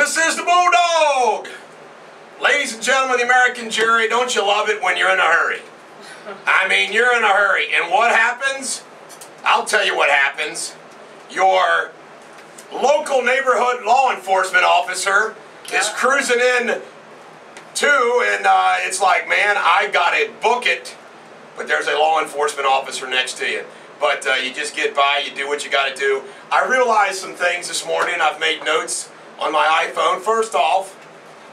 This is the Bulldog! Ladies and gentlemen, the American jury, don't you love it when you're in a hurry? I mean, you're in a hurry. And what happens? I'll tell you what happens. Your local neighborhood law enforcement officer is cruising in too, and it's like, man, I gotta book it. But there's a law enforcement officer next to you. But you just get by, you do what you gotta do. I realized some things this morning. I've made notes on my iPhone. First off,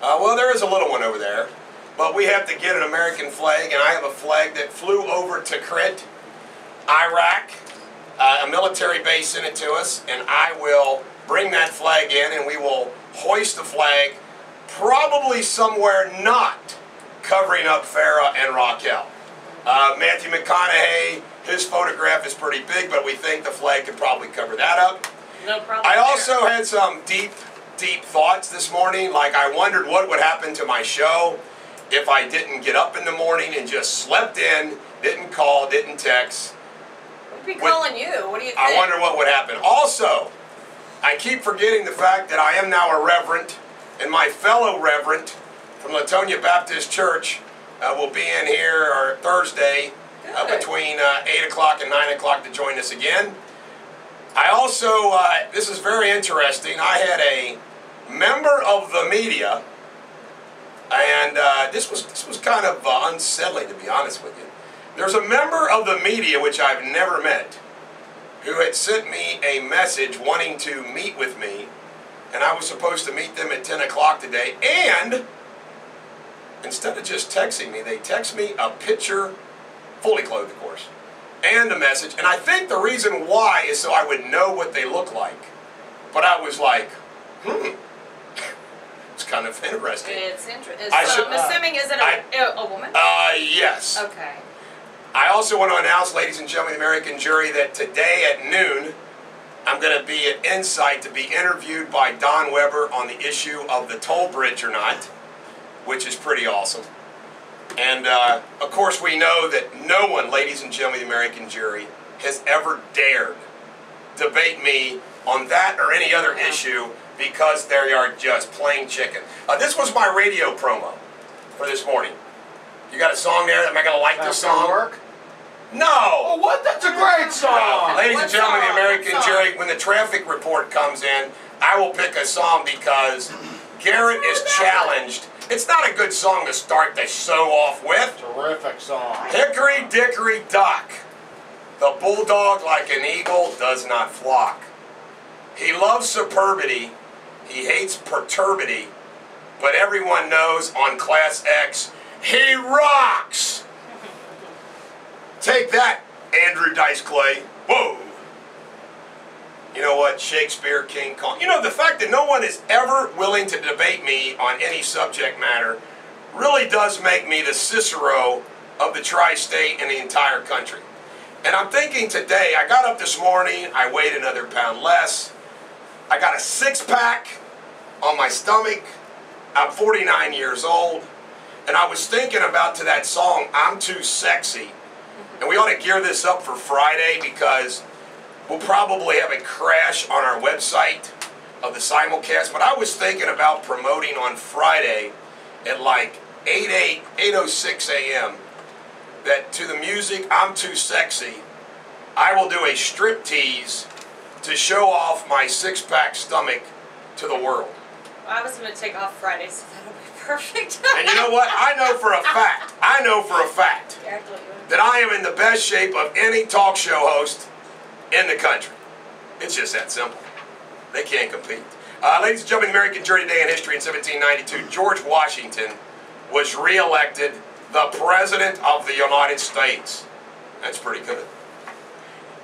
well, there is a little one over there, but we have to get an American flag, and I have a flag that flew over to Tikrit, Iraq. A military base sent it to us, and I will bring that flag in, and we will hoist the flag probably somewhere not covering up Farrah and Raquel. Matthew McConaughey, his photograph is pretty big, but we think the flag could probably cover that up. No problem. I also had some deep thoughts this morning. Like, I wondered what would happen to my show if I didn't get up in the morning and just slept in, didn't call, didn't text. We'd be calling you. What do you think? I wonder what would happen. Also, I keep forgetting the fact that I am now a reverend, and my fellow reverend from Latonia Baptist Church will be in here Thursday between 8 o'clock and 9 o'clock to join us again. I also, this is very interesting, I had a member of the media, and this was kind of unsettling, to be honest with you. There's a member of the media, which I've never met, who had sent me a message wanting to meet with me, and I was supposed to meet them at 10 o'clock today, and instead of just texting me, they text me a picture, fully clothed of course, and a message. And I think the reason why is so I would know what they look like. But I was like, it's kind of interesting. It's interesting. So I'm assuming, is it a woman? Yes. Okay. I also want to announce, ladies and gentlemen, the American jury, that today at noon, I'm going to be at Insight to be interviewed by Don Weber on the issue of the toll bridge or not, which is pretty awesome. And, of course, we know that no one, ladies and gentlemen, the American jury, has ever dared debate me on that or any other issue because they are just plain chicken. This was my radio promo for this morning. You got a song there? Am I going to like this song? Work? No! Oh, what? That's a great song! No. Ladies and gentlemen, the American jury, when the traffic report comes in, I will pick a song because Garrett is challenged. It's not a good song to start the show off with. Terrific song. Hickory dickory dock. The bulldog like an eagle does not flock. He loves superbity. He hates perturbity. But everyone knows on ClassX, he rocks. Take that, Andrew Dice Clay. Whoa. You know what? Shakespeare, King Kong. You know, the fact that no one is ever willing to debate me on any subject matter really does make me the Cicero of the tri-state and the entire country. And I'm thinking today, I got up this morning, I weighed another pound less. I got a six-pack on my stomach. I'm 49 years old. And I was thinking about to that song, I'm Too Sexy. And we ought to gear this up for Friday because we'll probably have a crash on our website of the simulcast. But I was thinking about promoting on Friday at like 8:06 a.m. that to the music, I'm Too Sexy, I will do a striptease to show off my six-pack stomach to the world. I was going to take off Friday, so that'll be perfect. And you know what? I know for a fact that I am in the best shape of any talk show host in the country. It's just that simple. They can't compete. Ladies and gentlemen, the American jury day in history in 1792, George Washington was re-elected the President of the United States. That's pretty good.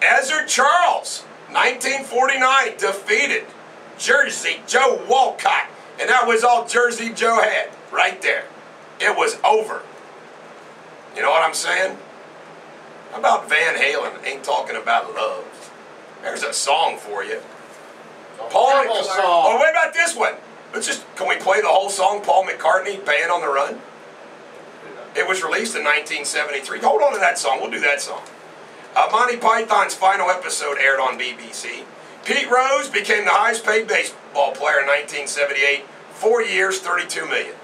Ezra Charles, 1949, defeated Jersey Joe Walcott. And that was all Jersey Joe had right there. It was over. You know what I'm saying? How about Van Halen? Ain't talking about love. There's a song for you. Paul McCartney. Oh, what about this one? Can we play the whole song? Paul McCartney, Band on the Run. It was released in 1973. Hold on to that song. We'll do that song. Monty Python's final episode aired on BBC. Pete Rose became the highest paid baseball player in 1978 4 years, $32 million.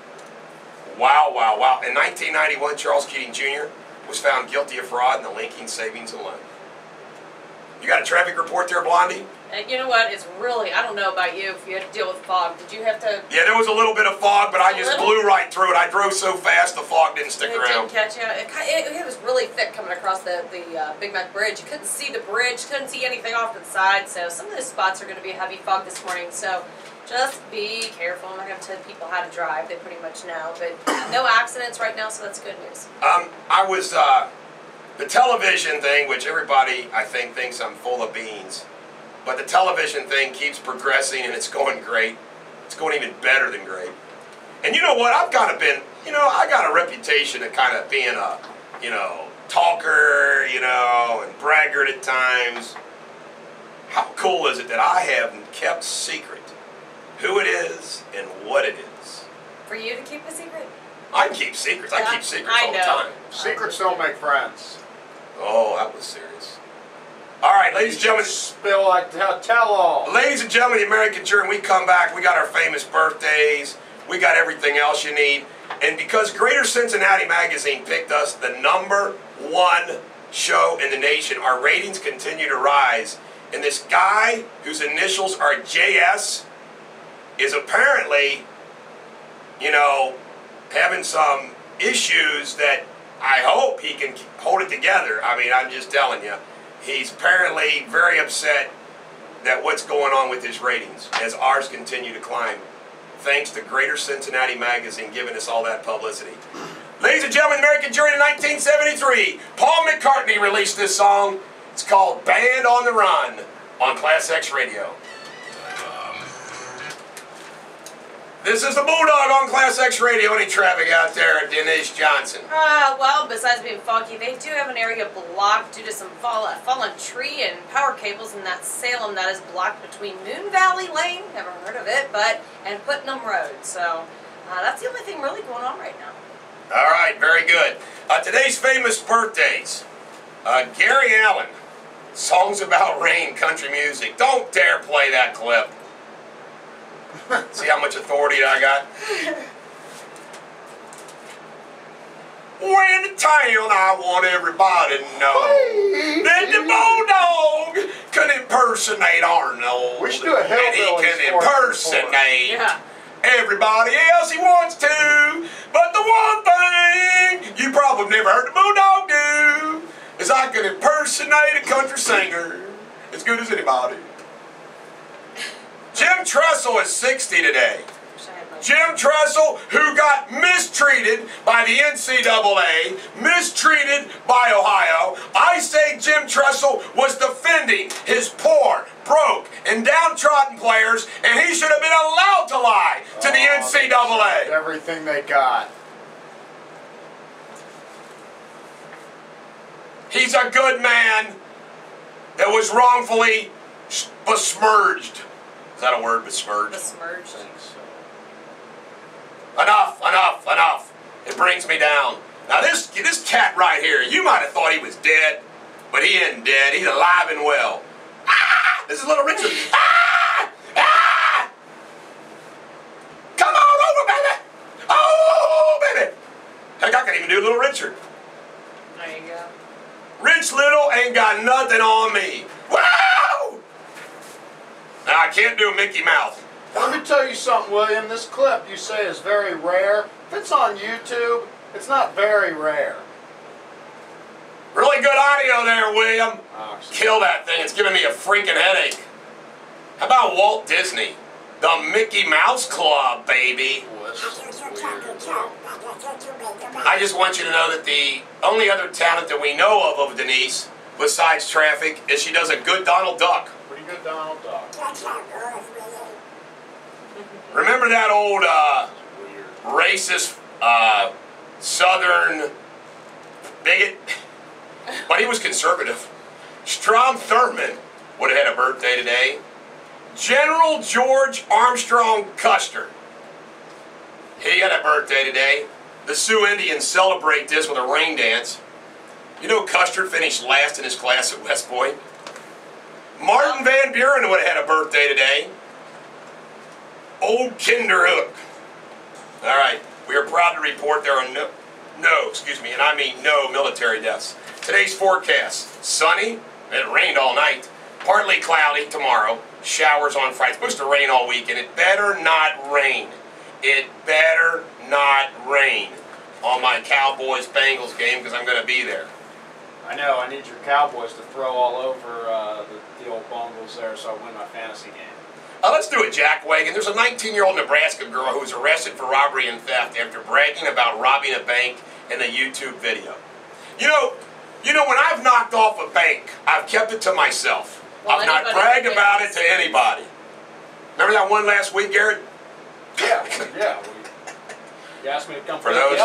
Wow, wow, wow. In 1991, Charles Keating Jr. was found guilty of fraud in the linking savings and loan. You got a traffic report there, Blondie? And you know what? It's really, I don't know about you if you had to deal with fog. Did you have to? Yeah, there was a little bit of fog, but I just blew right through it. I drove so fast the fog didn't stick around. It didn't catch you. It was really thick coming across the Big Mac Bridge. You couldn't see the bridge, couldn't see anything off to the side. So some of those spots are going to be heavy fog this morning. So just be careful. I'm not going to tell people how to drive. They pretty much know. But no accidents right now, so that's good news. I was, the television thing, which everybody, I think, thinks I'm full of beans. But the television thing keeps progressing, and it's going great. It's going even better than great. And you know what? I've kind of been, I got a reputation of kind of being a, talker, and braggart at times. How cool is it that I have kept secret who it is and what it is? For you to keep a secret? I can keep secrets. I keep secrets all the time. Secrets don't make friends. Oh, that was serious. All right, ladies and gentlemen. Spill like tell all. Ladies and gentlemen, the American Jury, we come back. We got our famous birthdays. We got everything else you need. And because Greater Cincinnati Magazine picked us the #1 show in the nation, our ratings continue to rise. And this guy, whose initials are JS, is apparently, having some issues that I hope he can hold it together. I mean, I'm just telling you. He's apparently very upset that what's going on with his ratings as ours continue to climb, thanks to Greater Cincinnati Magazine giving us all that publicity. Ladies and gentlemen, the American Jury in 1973, Paul McCartney released this song. It's called Band on the Run on ClassX Radio. This is the Bulldog on ClassX Radio. Any traffic out there, Denise Johnson? Well, besides being foggy, they do have an area blocked due to some fallen tree and power cables in that Salem that is blocked between Moon Valley Lane, never heard of it, and Putnam Road. So that's the only thing really going on right now. All right, very good. Today's famous birthdays. Gary Allen, Songs About Rain, Country Music. Don't dare play that clip. See how much authority I got? When in town, I want everybody to know that the Bulldog can impersonate Arnold. We should do a and he can impersonate everybody else he wants to. But the one thing you probably never heard the Bulldog do is I can impersonate a country singer as good as anybody. Jim Tressel is 60 today. Jim Tressel, who got mistreated by the NCAA, mistreated by Ohio. I say Jim Tressel was defending his poor, broke, and downtrodden players, and he should have been allowed to lie to the NCAA. Everything they got. He's a good man that was wrongfully besmirched. Is that a word, besmirched? Besmirched. Enough, enough, enough. It brings me down. Now this cat right here, you might have thought he was dead, but he isn't dead. He's alive and well. Ah! This is Little Richard. Ah! Ah! Come on over, baby. Oh, baby. Heck, I can't even do Little Richard. There you go. Rich Little ain't got nothing on me. Wow! Now I can't do a Mickey Mouse. Let me tell you something, William. This clip you say is very rare. If it's on YouTube, it's not very rare. Really good audio there, William. Oh, Kill that thing. It's giving me a freaking headache. How about Walt Disney? The Mickey Mouse Club, baby. I just want you to know that the only other talent that we know of Denise, besides traffic, is she does a good Donald Duck. Pretty good Donald Duck. Remember that old racist Southern bigot? But he was conservative. Strom Thurmond would have had a birthday today. General George Armstrong Custer. He had a birthday today. The Sioux Indians celebrate this with a rain dance. You know Custer finished last in his class at West Point. Martin Van Buren would have had a birthday today. old Kinderhook. All right, we are proud to report there are no, and I mean no military deaths. Today's forecast, sunny, it rained all night, partly cloudy tomorrow, showers on Friday. It's supposed to rain all week, and it better not rain. It better not rain on my Cowboys-Bengals game because I'm going to be there. I know, I need your Cowboys to throw all over the old Bungles there so I win my fantasy game. Let's do a jackwagon. There's a 19-year-old Nebraska girl who was arrested for robbery and theft after bragging about robbing a bank in a YouTube video. You know, when I've knocked off a bank, I've kept it to myself. Well, I've not bragged about it to anybody. Remember that one last week, Garrett? Yeah. You asked me to come for those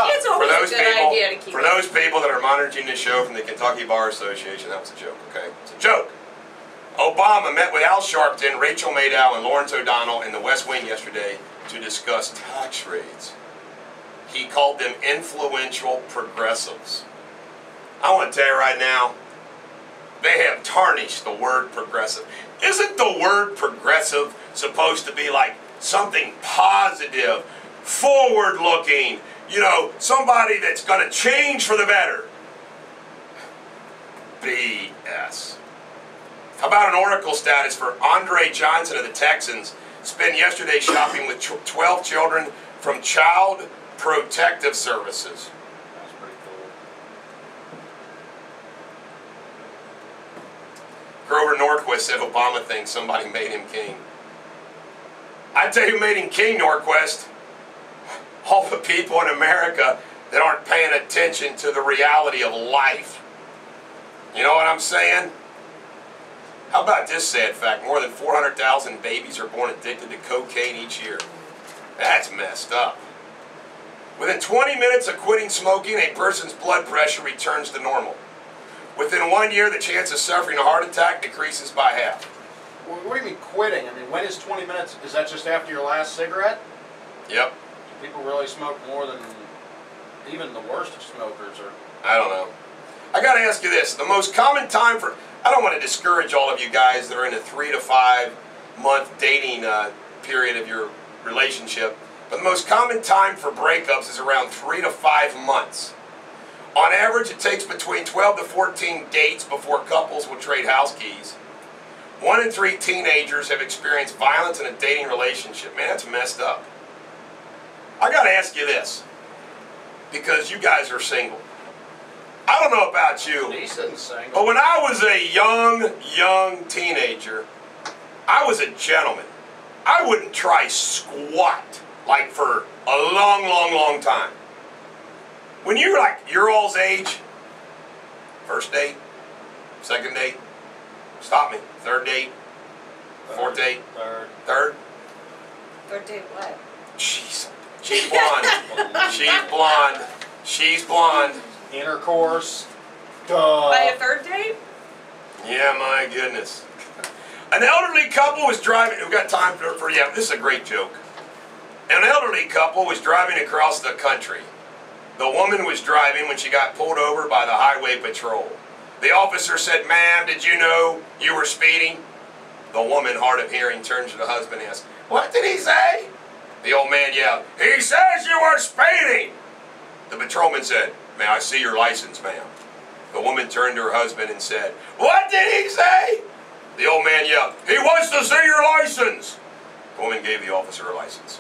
people that are monitoring this show from the Kentucky Bar Association, that was a joke, okay? It's a joke. Obama met with Al Sharpton, Rachel Maddow, and Lawrence O'Donnell in the West Wing yesterday to discuss tax rates. He called them influential progressives. I want to tell you right now, they have tarnished the word progressive. Isn't the word progressive supposed to be like something positive, forward-looking, somebody that's going to change for the better? BS. How about an Oracle status for Andre Johnson of the Texans? Spent yesterday shopping with 12 children from Child Protective Services. That's pretty cool. Grover Norquist said Obama thinks somebody made him king. I tell you who made him king, Norquist. All the people in America that aren't paying attention to the reality of life. You know what I'm saying? How about this sad fact? More than 400,000 babies are born addicted to cocaine each year. That's messed up. Within 20 minutes of quitting smoking, a person's blood pressure returns to normal. Within 1 year, the chance of suffering a heart attack decreases by half. Well, what do you mean quitting? I mean, when is 20 minutes? Is that just after your last cigarette? Yep. People really smoke more than even the worst of smokers are. I don't know. I got to ask you this. The most common time for... I don't want to discourage all of you guys that are in a 3 to 5 month dating period of your relationship, but the most common time for breakups is around 3 to 5 months. On average, it takes between 12 to 14 dates before couples will trade house keys. 1 in 3 teenagers have experienced violence in a dating relationship. Man, that's messed up. I got to ask you this, because you guys are single. I don't know about you, but when I was a young teenager, I was a gentleman. I wouldn't try squat, like for a long time. When you're like your all's age, first date, second date, stop me, third date, fourth date, third date what? She's blonde. She's blonde. Intercourse. By a third date? Yeah, my goodness. An elderly couple was driving. We've got time for yeah. This is a great joke. An elderly couple was driving across the country. The woman was driving when she got pulled over by the highway patrol. The officer said, "Ma'am, did you know you were speeding?" The woman, hard of hearing, turned to the husband and asked, "What did he say?" The old man yelled, "He says you were speeding!" The patrolman said, "May I see your license, ma'am?" The woman turned to her husband and said, "What did he say?" The old man yelled, "He wants to see your license!" The woman gave the officer her license.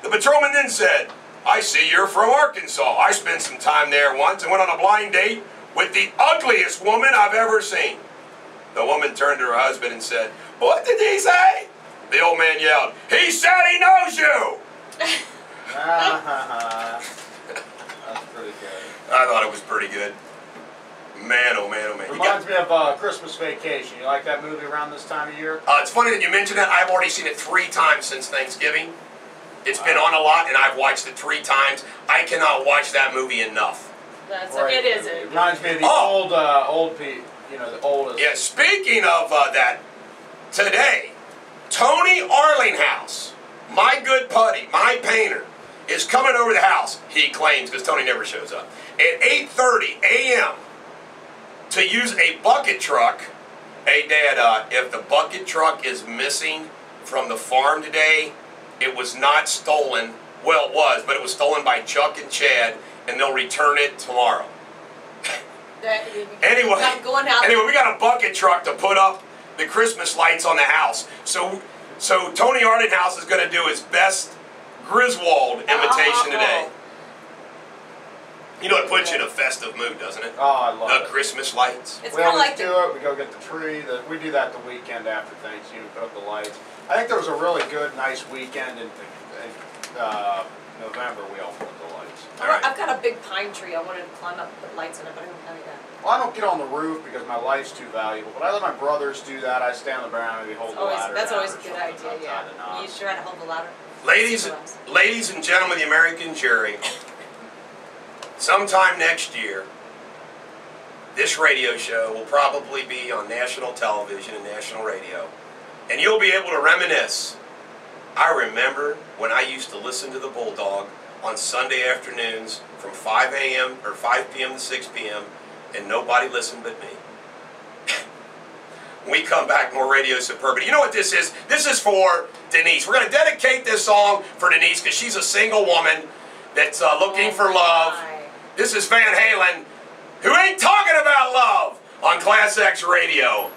The patrolman then said, "I see you're from Arkansas. I spent some time there once and went on a blind date with the ugliest woman I've ever seen." The woman turned to her husband and said, "What did he say?" The old man yelled, "He said he knows you!" That's pretty good. I thought it was pretty good. Man, oh man, oh man. Reminds me of Christmas Vacation. You like that movie around this time of year? It's funny that you mentioned it. I've already seen it 3 times since Thanksgiving. It's been on a lot, and I've watched it 3 times. I cannot watch that movie enough. It is. It reminds me of the old people. The oldest. Yeah, speaking of that, today, Tony Arlinghouse, my good buddy, my painter, is coming over the house, he claims, because Tony never shows up, at 8:30 a.m. to use a bucket truck. Hey, Dad, if the bucket truck is missing from the farm today, It was not stolen. Well, it was, but it was stolen by Chuck and Chad, and they'll return it tomorrow. Anyway, we got a bucket truck to put up the Christmas lights on the house. So Tony Arlinghouse is going to do his best Griswold imitation today. You know, it puts you in a festive mood, doesn't it? Oh, I love it. The Christmas lights. It's we kind of always like do it. We go get the tree. We do that the weekend after Thanksgiving, put up the lights. I think there was a really good, nice weekend in November. We all put up the lights. Right. I've got a big pine tree. I wanted to climb up and put lights in it, but I haven't done it yet. Well, I don't get on the roof because my life's too valuable, but I let my brothers do that. I stay on the ground and we hold the ladder. That's down always or a good something. idea, yeah. You sure how to hold the ladder? Ladies and gentlemen of the American jury, sometime next year, this radio show will probably be on national television and national radio, and you'll be able to reminisce. I remember when I used to listen to the Bulldog on Sunday afternoons from 5 a.m. or 5 p.m. to 6 p.m., and nobody listened but me. When we come back, more Radio Superbity. You know what this is? This is for Denise. We're going to dedicate this song for Denise because she's a single woman that's looking for love. This is Van Halen, who ain't talking about love on ClassX Radio.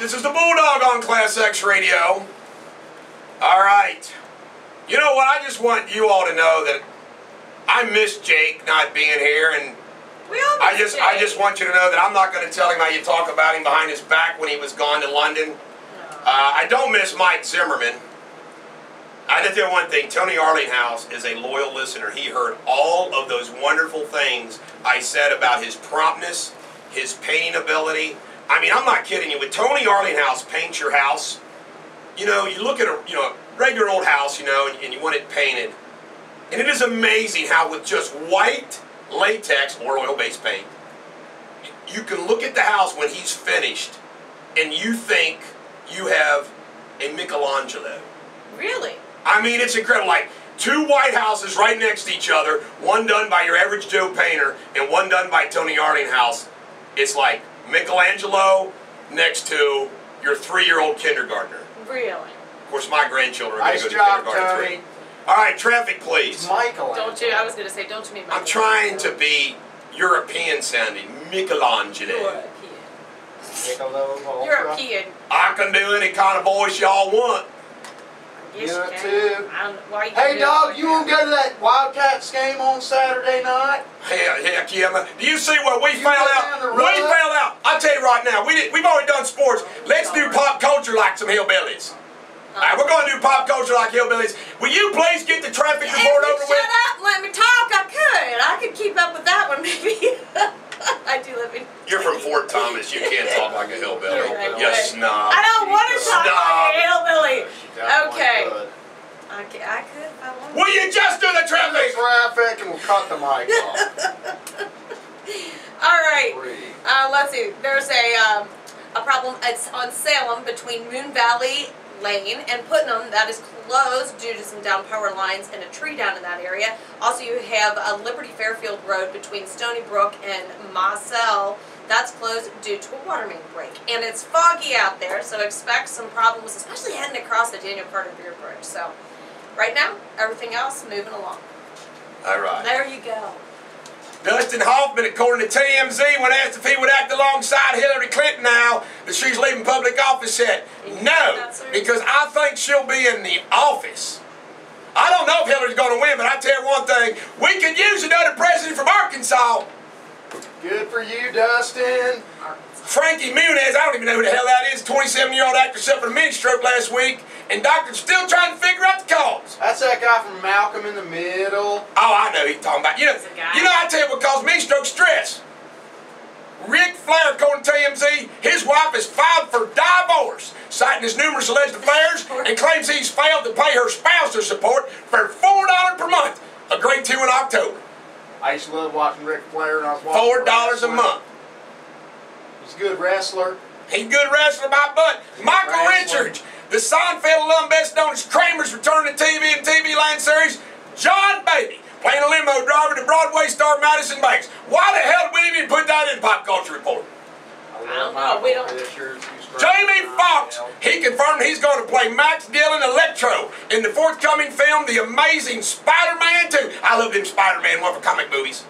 This is the Bulldog on ClassX Radio. All right. You know what? I just want you all to know that I miss Jake not being here, and I just want you to know that I'm not going to tell him how you talk about him behind his back when he was gone to London. No. I don't miss Mike Zimmerman. I just tell you one thing, Tony Arlinghouse is a loyal listener. He heard all of those wonderful things I said about his promptness, his painting ability. I mean, I'm not kidding you. When Tony Arlinghouse paints your house, you know, you look at a regular old house, you know, and you want it painted. And it is amazing how with just white latex or oil-based paint, you can look at the house when he's finished and you think you have a Michelangelo. Really? I mean, it's incredible. Like, two white houses right next to each other, one done by your average Joe painter and one done by Tony Arlinghouse. It's like Michelangelo next to your 3-year-old kindergartner. Really? Of course, my grandchildren are going to go to kindergarten at 3. All right, traffic, please. Michelangelo. Don't you? I was going to say, don't you mean Michelangelo? I'm trying to be European sounding. Michelangelo. European. I can do any kind of voice y'all want. Yes, you can. too. Why hey, dog, you won't go to that Wildcats game on Saturday night? Heck yeah, man. Do you see what we found out? We found out. I'll tell you right now, we've already done sports. Let's do pop culture like some hillbillies. All right, we're going to do pop culture like hillbillies. Will you please get the traffic report over with? Shut up and let me talk. I could keep up with that one, maybe. I do live in... You're from Fort Thomas. You can't talk like a hillbilly. Right, You snob. I don't want to talk like a hillbilly. Okay. I could if I wanted. Will you just do the traffic? Traffic, and we'll cut the mic off. All right. Let's see. There's a problem. It's on Salem between Moon Valley Lane and Putnam that is closed due to some down power lines and a tree down in that area. Also, you have Liberty Fairfield Road between Stony Brook and Marcel. That's closed due to a water main break. And it's foggy out there, so expect some problems, especially heading across the Daniel Carter Beer Bridge. So, right now, everything else moving along. All right. There you go. Dustin Hoffman, according to TMZ, when asked if he would act alongside Hillary Clinton now that she's leaving public office, said no, because I think she'll be in the office. I don't know if Hillary's going to win, but I tell you one thing, we could use another president from Arkansas. Good for you, Dustin. Frankie Muniz, I don't even know who the hell that is, 27-year-old actor suffered a mini stroke last week, and doctors still trying to figure out the cause. That's that guy from Malcolm in the Middle. Oh, I know who he's talking about. You know, I tell you what causes mini stroke? Stress. Ric Flair, according to TMZ, his wife has filed for divorce, citing his numerous alleged affairs, and claims he's failed to pay her spousal support for $4 per month. Agreed to in October. I used to love watching Ric Flair, and I was watching $4 a month. He's a good wrestler. He's a good wrestler, my butt. Michael Richards, the Seinfeld alum best known as Kramer's returning to TV and TV Land series, John Baby, playing a limo driver to Broadway star Madison Banks. Why the hell did we even put that in Pop Culture Report? I don't know. We don't. Jamie Foxx, he confirmed he's going to play Max Dillon Electro in the forthcoming film, The Amazing Spider-Man 2. I love them Spider-Man one for comic movies.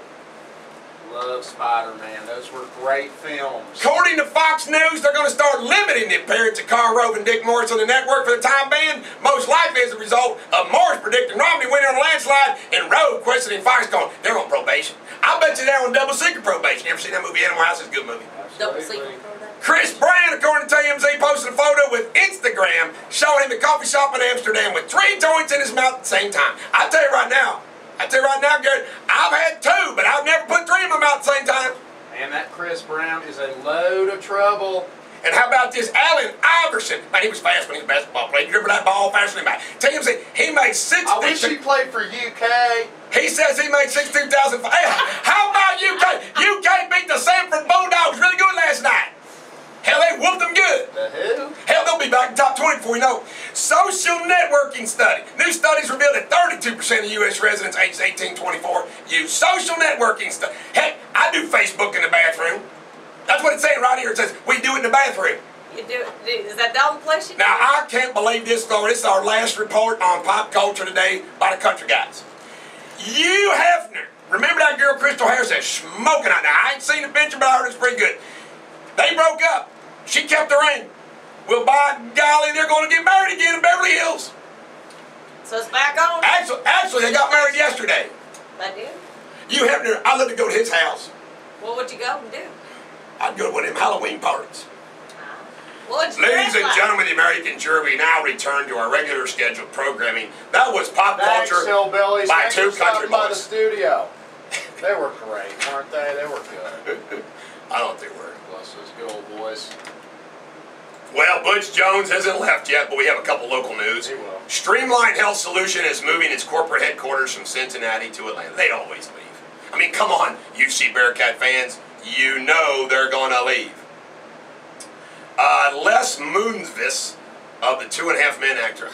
Love Spider-Man. Those were great films. According to Fox News, they're going to start limiting the appearance of Karl Rove and Dick Morris on the network for the time being, most likely as a result of Morris predicting Romney winning on a landslide and Rove questioning Fox going, they're on probation. I bet you they're on double secret probation. You ever seen that movie, Animal House? It's a good movie. Double secret. Chris Brown, according to TMZ, posted a photo with Instagram showing him at a coffee shop in Amsterdam with 3 joints in his mouth at the same time. I'll tell you right now, Gary, I've had 2, but I've never put 3 in my mouth at the same time. Man, that Chris Brown is a load of trouble. And how about this Allen Iverson? Man, he was fast when he was a basketball player. You remember that ball faster than anybody. TMZ, he made 6. I wish he played for UK. He says he made 62,000. Hey, how about UK? UK beat the Sanford Bulldogs really good last night. Hell, they whooped them good. The who? Hell, they'll be back in top 20 before you know. Social networking study. New studies revealed that 32% of U.S. residents aged 18 to 24 use social networking stuff. Heck, I do Facebook in the bathroom. That's what it's saying right here. It says, we do it in the bathroom. You do it? Is that the only place you do Now, it? I can't believe this story. This is our last report on pop culture today by the country guys. Hugh Hefner. Remember that girl Crystal Harris that's smoking out there? I ain't seen the picture, but I heard it's pretty good. They broke up. She kept the ring. Well, by golly, they're going to get married again in Beverly Hills. So it's back on? Actually, they got married yesterday. I did. Hugh Hefner, I love to go to his house. What would you go and do? I'd go to one of them Halloween parties. What'd you Ladies dress and like? gentlemen, the American jury, we now return to our regular scheduled programming. That was Pop Thanks, Culture Hillbillies. by Thanks 2 for country stopping by the boys. studio. They were great, weren't they? They were good. I don't think we're. Bless those good old boys. Well, Butch Jones hasn't left yet, but we have a couple local news. He will. Streamline Health Solution is moving its corporate headquarters from Cincinnati to Atlanta. They always leave. I mean, come on, UC Bearcat fans. You know they're going to leave. Les Moonves of the 2.5 Men actor.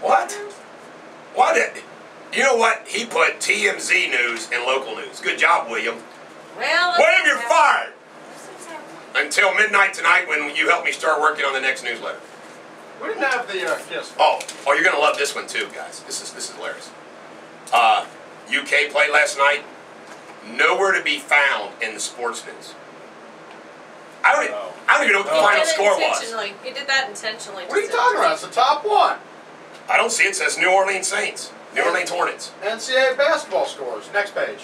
What? What? You know what? He put TMZ News in local news. Good job, William. Well, William, you're fired. Until midnight tonight when you help me start working on the next newsletter. We didn't have the kiss. Oh, you're going to love this one too, guys. This is hilarious. UK played last night. Nowhere to be found in the sports news. I don't even know what the final score was. He did that intentionally. What are you talking about? It's the top one. I don't see it. It says New Orleans Saints. New Orleans Hornets. NCAA basketball scores. Next page.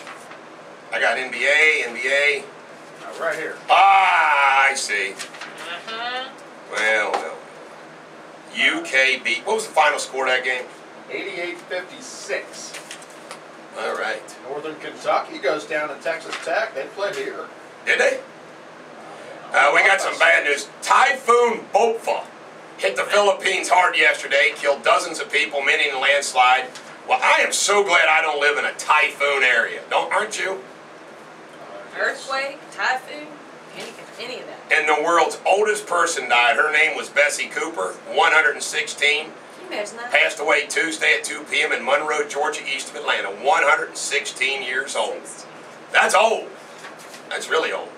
I got NBA. Right here. Ah, I see. Well. UK beat. What was the final score of that game? 88-56. All right. Northern Kentucky goes down to Texas Tech. They play here. Did they? We got some bad news. Typhoon Bopha hit the Philippines hard yesterday, killed dozens of people, many in a landslide. Well, I am so glad I don't live in a typhoon area. Aren't you? Earthquake, typhoon, any of that. And the world's oldest person died. Her name was Bessie Cooper, 116. Can you imagine that? Passed away Tuesday at 2 p.m. in Monroe, Georgia, east of Atlanta. 116 years old. That's old. That's really old.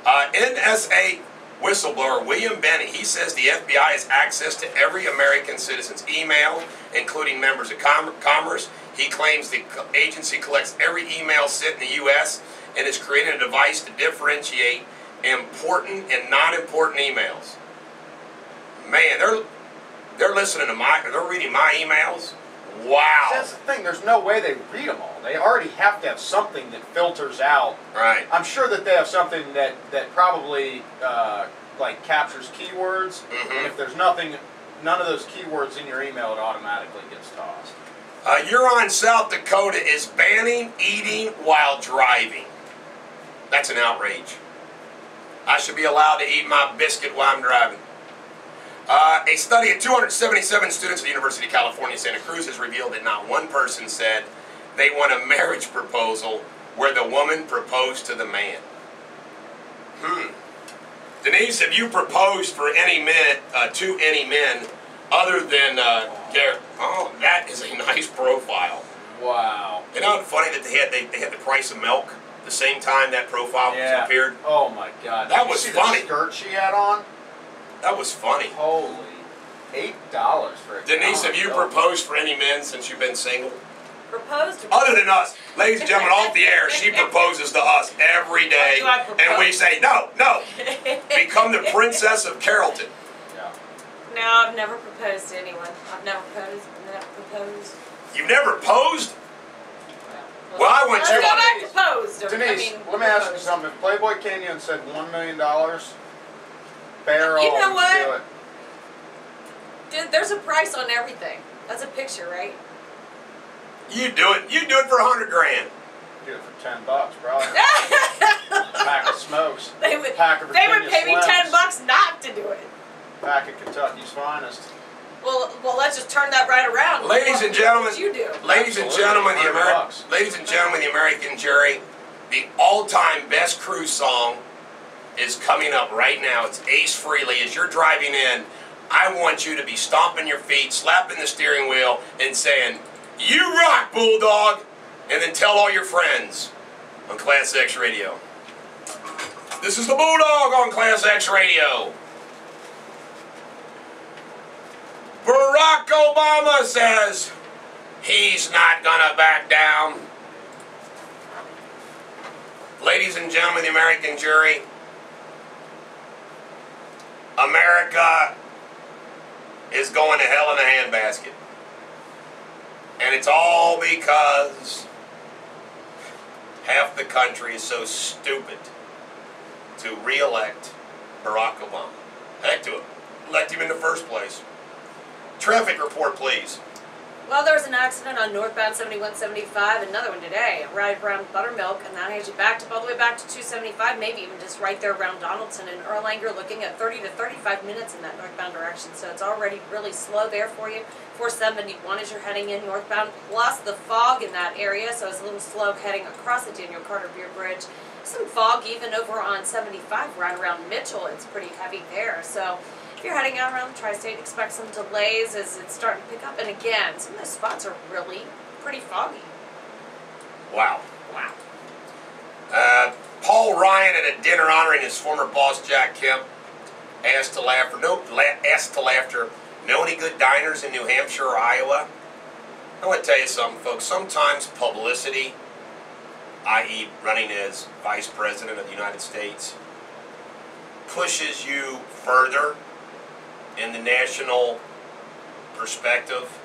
NSA whistleblower William Bennett, he says the FBI has access to every American citizen's email, including members of Commerce. He claims the agency collects every email sent in the U.S. and has created a device to differentiate important and non-important emails. Man, they're listening to they're reading my emails. Wow. That's the thing. There's no way they read them all. They already have to have something that filters out. Right. I'm sure that they have something that probably like captures keywords. And if there's none of those keywords in your email, it automatically gets tossed. Huron, South Dakota is banning eating while driving. That's an outrage. I should be allowed to eat my biscuit while I'm driving. A study of 277 students at the University of California, Santa Cruz has revealed that not one person said they want a marriage proposal where the woman proposed to the man. Denise, have you proposed for any men, to any men other than Garrett? Oh, that is a nice profile. Wow. You know, it's funny that they had the price of milk the same time that profile appeared. Oh my God. That was funny. The skirt she had on. That was funny. Holy. $8 for a Denise, have you proposed for any men since you've been single? Proposed? Other than us. Ladies and gentlemen, off the air, she proposes to us every day. And we say, no, no. Become the princess of Carrollton. Yeah. No, I've never proposed to anyone. I've never proposed. You've never posed? Well, I want you Let's go on. back to posed. Denise, let me ask you something. If Playboy Canyon said $1 million, barrel, You know what? do it. Dude, there's a price on everything. That's a picture, right? You do it. You do it for $100 grand. Do it for $10, probably. Pack of smokes. They would Pack of pay Virginia me Slims. $10 not to do it. Pack of Kentucky's finest. Well, let's just turn that right around. Ladies and gentlemen, what would you do? ladies and gentlemen, the American jury, the all-time best cruise song is coming up right now. It's Ace Frehley. As you're driving in, I want you to be stomping your feet, slapping the steering wheel, and saying, "You rock, Bulldog!" And then tell all your friends on ClassX Radio. This is the Bulldog on ClassX Radio. Barack Obama says he's not gonna back down. Ladies and gentlemen, the American jury, America is going to hell in a handbasket. And it's all because half the country is so stupid to re-elect Barack Obama. Heck to it. Elect him in the first place. Traffic report, please. Well, there was an accident on northbound 7175, another one today, right around Buttermilk, and that has you backed up all the way back to 275, maybe even just right there around Donaldson and Erlanger, looking at 30 to 35 minutes in that northbound direction, so it's already really slow there for you. 471 as you're heading in northbound, plus the fog in that area, so it's a little slow heading across the Daniel Carter Beer Bridge. Some fog even over on 75 right around Mitchell. It's pretty heavy there, so if you're heading out around the tri-state, expect some delays as it's starting to pick up. And again, some of those spots are really pretty foggy. Wow. Paul Ryan at a dinner honoring his former boss, Jack Kemp, asked to laughter. Know any good diners in New Hampshire or Iowa? I want to tell you something, folks. Sometimes publicity, i.e. running as Vice President of the United States, pushes you further in the national perspective.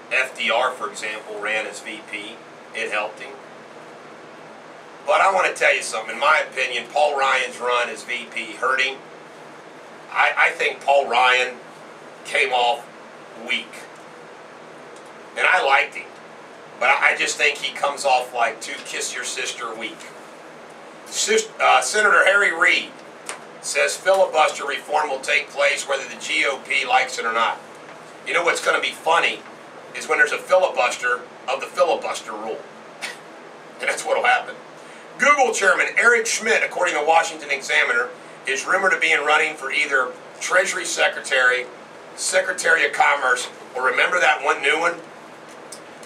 FDR, for example, ran as VP. It helped him. But I want to tell you something. In my opinion, Paul Ryan's run as VP hurt him. I think Paul Ryan came off weak. And I liked him. But I just think he comes off like to kiss your sister weak. Senator Harry Reid says filibuster reform will take place whether the GOP likes it or not. You know what's going to be funny is when there's a filibuster of the filibuster rule. And that's what will happen. Google chairman Eric Schmidt, according to the Washington Examiner, is rumored to be in running for either Treasury Secretary, Secretary of Commerce, or remember that one new one?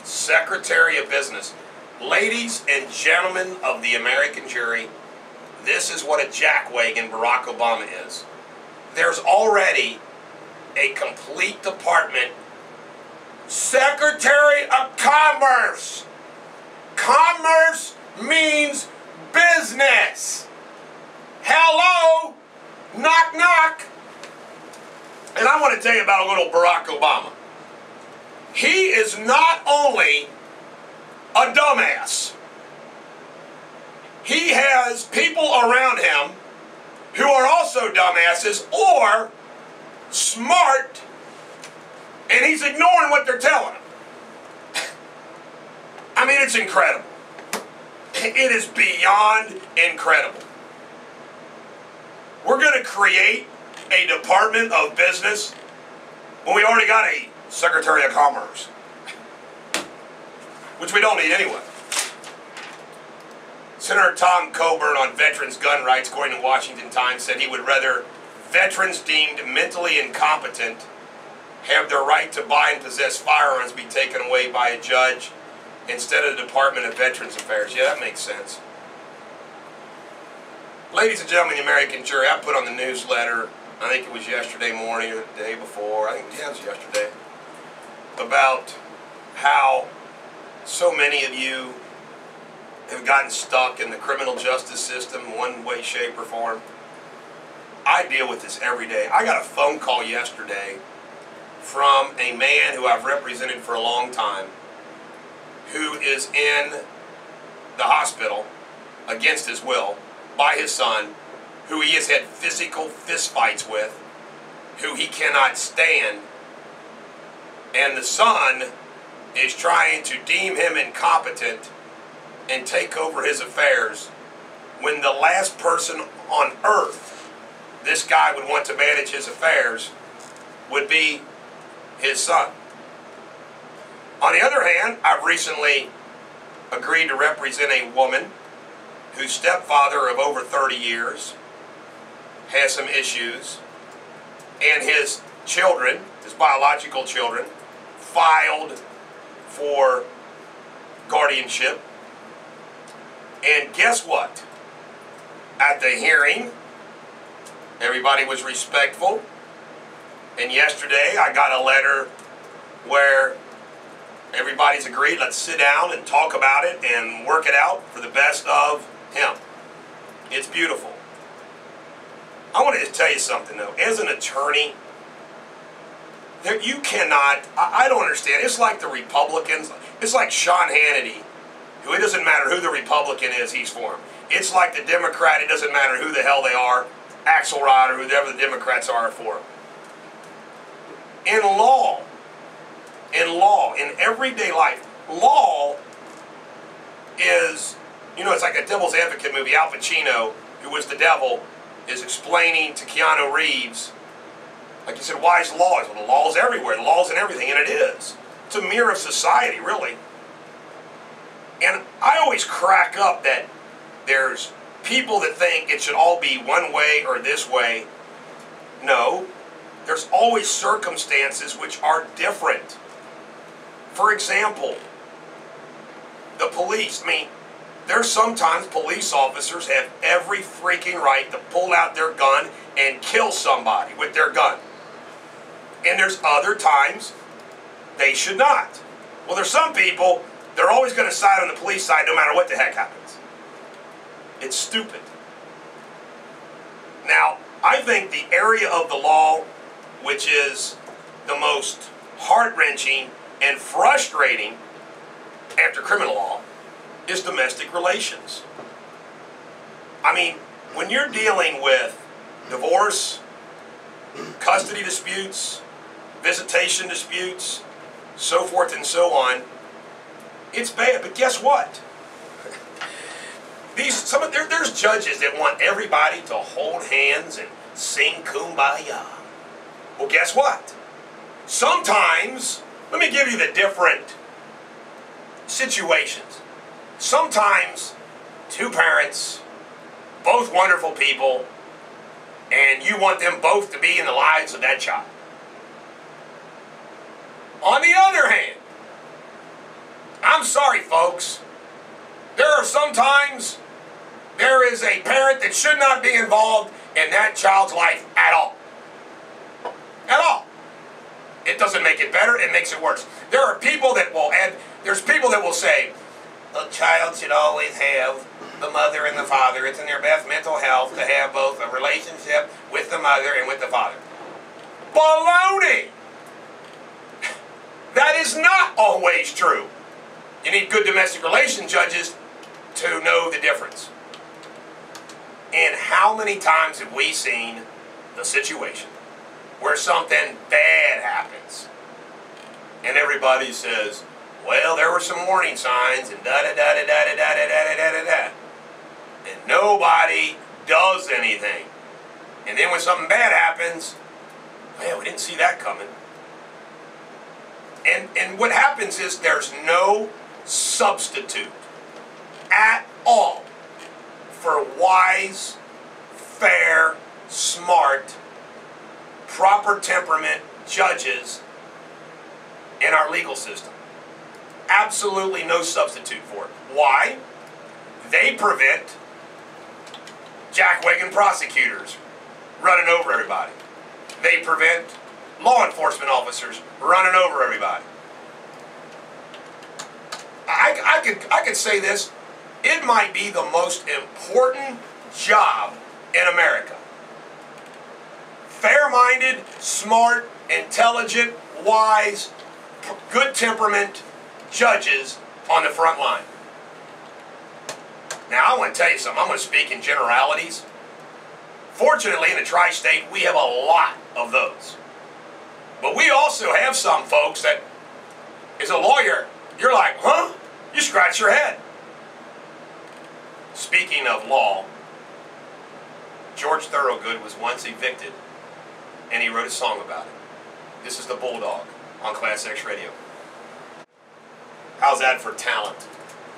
Secretary of Business. Ladies and gentlemen of the American jury, this is what a jackwagon Barack Obama is. There's already a complete department. Secretary of Commerce. Commerce means business. Hello? Knock, knock. And I want to tell you about a little Barack Obama. He is not only a dumbass. He has people around him who are also dumbasses or smart, and he's ignoring what they're telling him. I mean, it's incredible. It is beyond incredible. We're going to create a Department of Business when we already got a Secretary of Commerce, which we don't need anyway. Senator Tom Coburn on veterans' gun rights, according to the Washington Times, said he would rather veterans deemed mentally incompetent have their right to buy and possess firearms be taken away by a judge instead of the Department of Veterans Affairs. Yeah, that makes sense. Ladies and gentlemen, the American jury, I put on the newsletter I think it was yesterday morning or the day before, I think it was yesterday, about how so many of you have gotten stuck in the criminal justice system one way, shape, or form. I deal with this every day. I got a phone call yesterday from a man who I've represented for a long time, who is in the hospital against his will by his son, who he has had physical fistfights with, who he cannot stand, and the son is trying to deem him incompetent and take over his affairs, when the last person on earth this guy would want to manage his affairs would be his son. On the other hand, I've recently agreed to represent a woman whose stepfather of over 30 years has some issues, and his children, his biological children, filed for guardianship. And guess what? At the hearing, everybody was respectful. And yesterday, I got a letter where everybody's agreed, let's sit down and talk about it and work it out for the best of him. It's beautiful. I want to just tell you something, though. As an attorney, you cannot, I don't understand. It's like the Republicans. It's like Sean Hannity, who it doesn't matter who the Republican is, he's for him. It's like the Democrat, it doesn't matter who the hell they are, Axelrod or whoever the Democrats are for him. In everyday life, law is, it's like a Devil's Advocate movie. Al Pacino, who was the devil, is explaining to Keanu Reeves, like he said, why is law? Well, the law is everywhere. The law is in everything, and it is. It's a mirror of society, really. And I always crack up that there's people that think it should all be one way or this way. No, there's always circumstances which are different. For example, the police. There's sometimes police officers have every freaking right to pull out their gun and kill somebody with their gun. And there's other times they should not. Well, there's some people, they're always going to side on the police side no matter what the heck happens. It's stupid. Now, I think the area of the law which is the most heart-wrenching and frustrating after criminal law is domestic relations. When you're dealing with divorce, custody disputes, visitation disputes, so forth and so on, it's bad. But guess what? There's judges that want everybody to hold hands and sing Kumbaya. Well, guess what? Sometimes, let me give you the different situations. Sometimes, two parents, both wonderful people, and you want them both to be in the lives of that child. On the other hand, I'm sorry, folks, there are sometimes there is a parent that should not be involved in that child's life at all. At all. It doesn't make it better, it makes it worse. There are people that will add, there's people that will say, the child should always have the mother and the father. It's in their best mental health to have both a relationship with the mother and with the father. Baloney! That is not always true. You need good domestic relations judges to know the difference. And how many times have we seen the situation where something bad happens and everybody says, well, there were some warning signs and da-da-da-da-da-da-da-da-da-da-da-da, and nobody does anything. And then when something bad happens, well, we didn't see that coming. And what happens is there's no substitute at all for wise, fair, smart, proper temperament judges in our legal system. Absolutely no substitute for it. Why? They prevent jackwagon prosecutors running over everybody. they prevent law enforcement officers running over everybody. I could say this. It might be the most important job in America. Fair-minded, smart, intelligent, wise, good temperament judges on the front line. Now, I want to tell you something. I'm going to speak in generalities. Fortunately, in the tri-state, we have a lot of those. But we also have some folks that, as a lawyer, you're like, huh? You scratch your head. Speaking of law, George Thorogood was once evicted, and he wrote a song about it. This is the Bulldog on ClassX Radio. How's that for talent?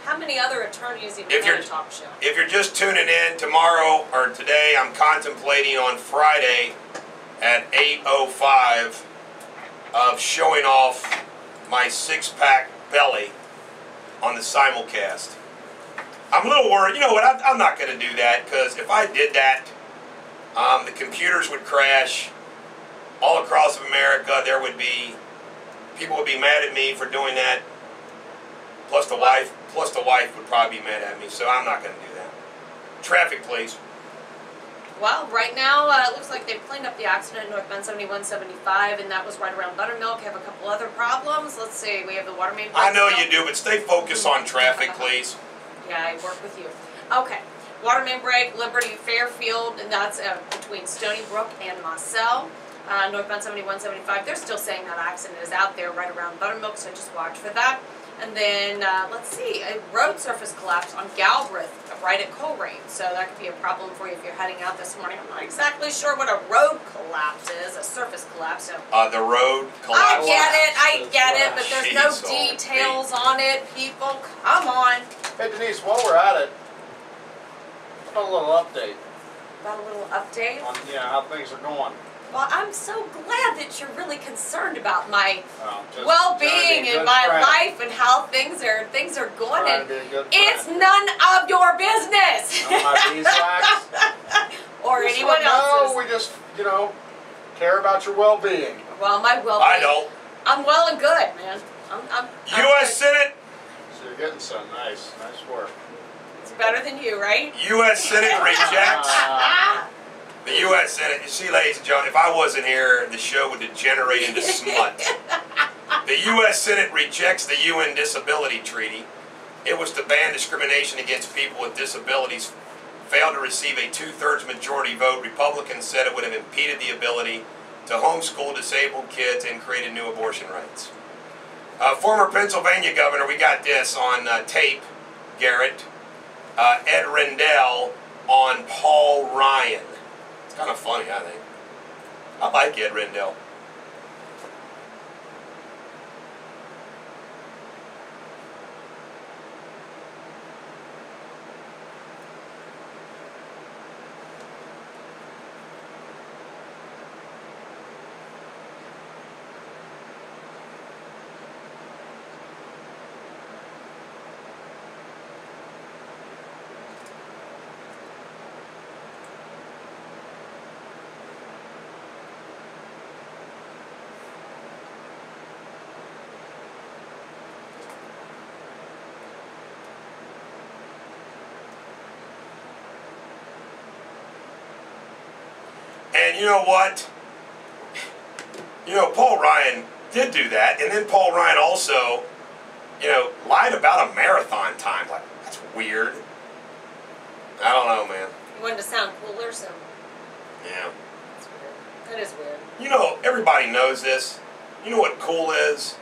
How many other attorneys even on a talk show? If you're just tuning in, tomorrow or today, I'm contemplating on Friday at 8:05 of showing off my six-pack belly on the simulcast. I'm a little worried. You know what? I'm not going to do that, because if I did that, the computers would crash all across America. People would be mad at me for doing that. Plus the wife would probably be mad at me. So I'm not going to do that. Traffic, please. Well, right now, it looks like they've cleaned up the accident northbound 7175, and that was right around Buttermilk. Have a couple other problems. Let's see, we have the water main. I know you do, but stay focused on traffic, please. Yeah, I work with you. Okay, water main break, Liberty Fairfield, and that's between Stony Brook and Marcel. Northbound 7175, they're still saying that accident is out there right around Buttermilk, so just watch for that. And then, let's see, a road surface collapse on Galbraith, right at Coleraine. So that could be a problem for you if you're heading out this morning. I'm not exactly sure what a road collapse is, a surface collapse. So the road collapse. I get it, but there's no details on it, people. Come on. Hey, Denise, while we're at it, a little update. About a little update? On, how things are going. Well, I'm so glad that you're really concerned about my well-being and my life and how things are going. And it's none of your business. My beeswax. Or anyone else's. No, we just, care about your well-being. Well, my well-being. I don't. I'm well and good, man. I'm U.S. Senate. So you're getting some nice work. It's better than you, right? U.S. Senate rejects. The U.S. Senate, you see, ladies and gentlemen, if I wasn't here, the show would degenerate into smut. The U.S. Senate rejects the UN Disability Treaty. It was to ban discrimination against people with disabilities. Failed to receive a 2/3 majority vote. Republicans said it would have impeded the ability to homeschool disabled kids and created new abortion rights. Former Pennsylvania governor, we got this on tape, Garrett, Ed Rendell on Paul Ryan. Kind of funny, I think. I like Ed Rendell. And you know what? Paul Ryan did do that, and then Paul Ryan also, lied about a marathon time. Like, that's weird. I don't know, man. You wanted to sound cooler, so. Yeah. That's weird. That is weird. Everybody knows this. You know what cool is?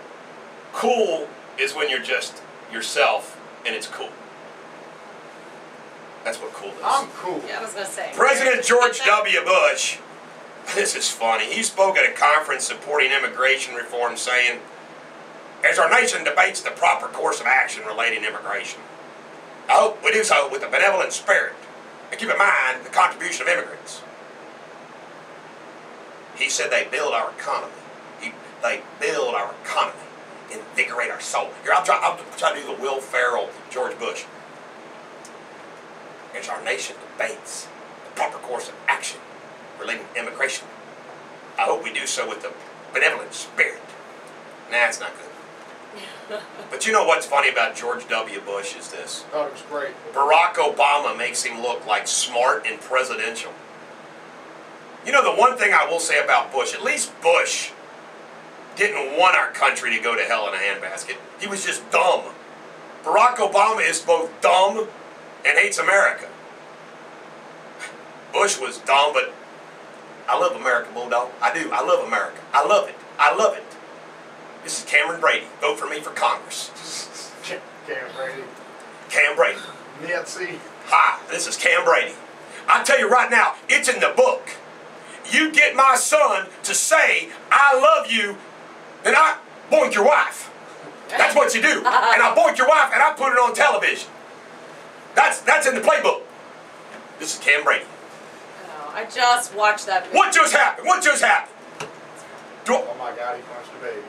Cool is when you're just yourself, and it's cool. That's what cool is. I'm cool. Yeah, I was going to say. President George W. Bush, this is funny, he spoke at a conference supporting immigration reform, saying, as our nation debates the proper course of action relating to immigration, I hope we do so with a benevolent spirit and keep in mind the contribution of immigrants. He said they build our economy. They build our economy, invigorate our soul. Here, I'll try to do the Will Ferrell, George Bush. As our nation debates the proper course of action relating to immigration, I hope we do so with a benevolent spirit. Nah, it's not good. But you know what's funny about George W. Bush is this. Oh, it was great. Barack Obama makes him look like smart and presidential. You know, the one thing I will say about Bush, at least Bush didn't want our country to go to hell in a handbasket. He was just dumb. Barack Obama is both dumb and hates America. Bush was dumb, but I love America, Bulldog. I do. I love America. I love it. I love it. This is Cameron Brady. Vote for me for Congress. Cam Brady. Cam Brady. Nancy. Hi, this is Cam Brady. I tell you right now, it's in the book. You get my son to say, I love you, then I boink your wife. That's what you do. And I boink your wife and I put it on television. That's in the playbook. This is Cam Brady. Oh, I just watched that movie. What just happened? What just happened? Oh my God, he punched a baby.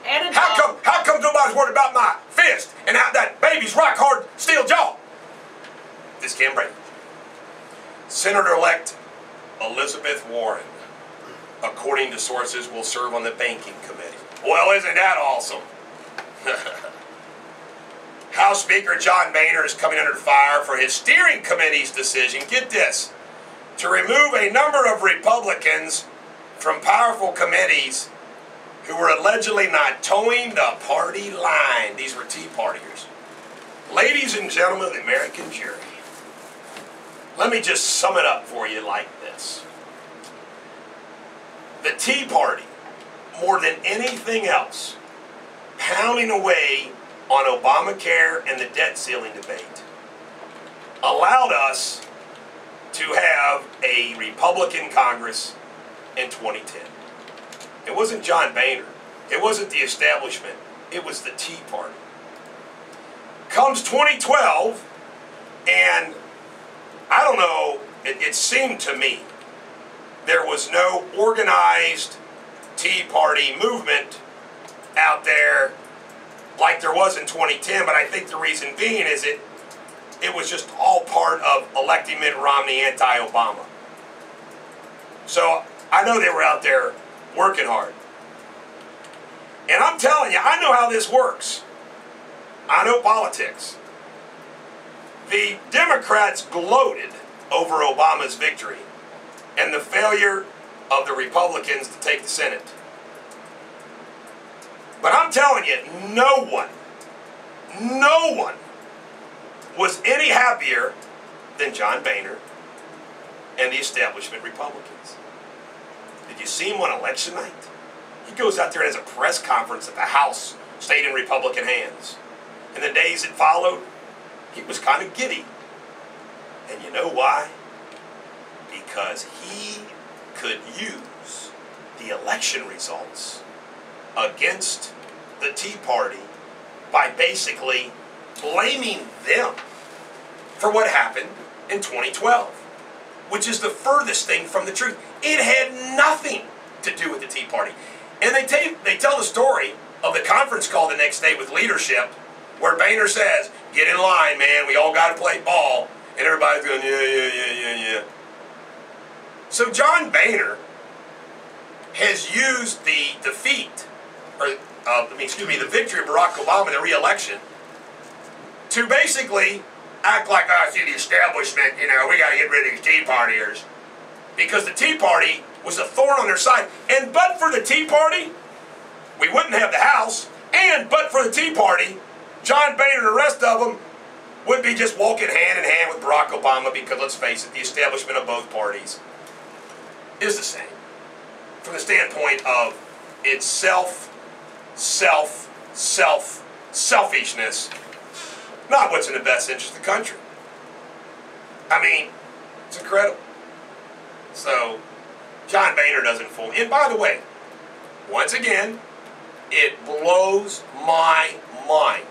And a How come nobody's worried about my fist and how that baby's rock hard steel jaw? This is Cam Brady. Senator-elect Elizabeth Warren, according to sources, will serve on the banking committee. Well, isn't that awesome? House Speaker John Boehner is coming under fire for his steering committee's decision, get this, to remove a number of Republicans from powerful committees who were allegedly not towing the party line. These were Tea Partiers. Ladies and gentlemen of the American jury, let me just sum it up for you like this. The Tea Party, more than anything else, pounding away on Obamacare and the debt ceiling debate, allowed us to have a Republican Congress in 2010. It wasn't John Boehner. It wasn't the establishment. It was the Tea Party. Comes 2012, and I don't know, it seemed to me there was no organized Tea Party movement out there like there was in 2010, but I think the reason being is it was just all part of electing Mitt Romney anti-Obama. So I know they were out there working hard. And I'm telling you, I know how this works. I know politics. The Democrats gloated over Obama's victory and the failure of the Republicans to take the Senate. But I'm telling you, no one was any happier than John Boehner and the establishment Republicans. Did you see him on election night? He goes out there and has a press conference that the House stayed in Republican hands. In the days that followed, he was kind of giddy. And you know why? Because he could use the election results against the Tea Party by basically blaming them for what happened in 2012, which is the furthest thing from the truth. It had nothing to do with the Tea Party. And they tell the story of the conference call the next day with leadership where Boehner says, get in line, man, we all got to play ball. And everybody's going, yeah. So John Boehner has used the defeat, or the victory of Barack Obama in the re-election to basically act like, see, the establishment, we got to get rid of these Tea Partiers. Because the Tea Party was a thorn on their side. And but for the Tea Party, we wouldn't have the House. And but for the Tea Party, John Boehner and the rest of them would be just walking hand in hand with Barack Obama because, let's face it, the establishment of both parties is the same. From the standpoint of its selfishness, not what's in the best interest of the country. I mean, it's incredible. So, John Boehner doesn't fool me. And by the way, once again, it blows my mind.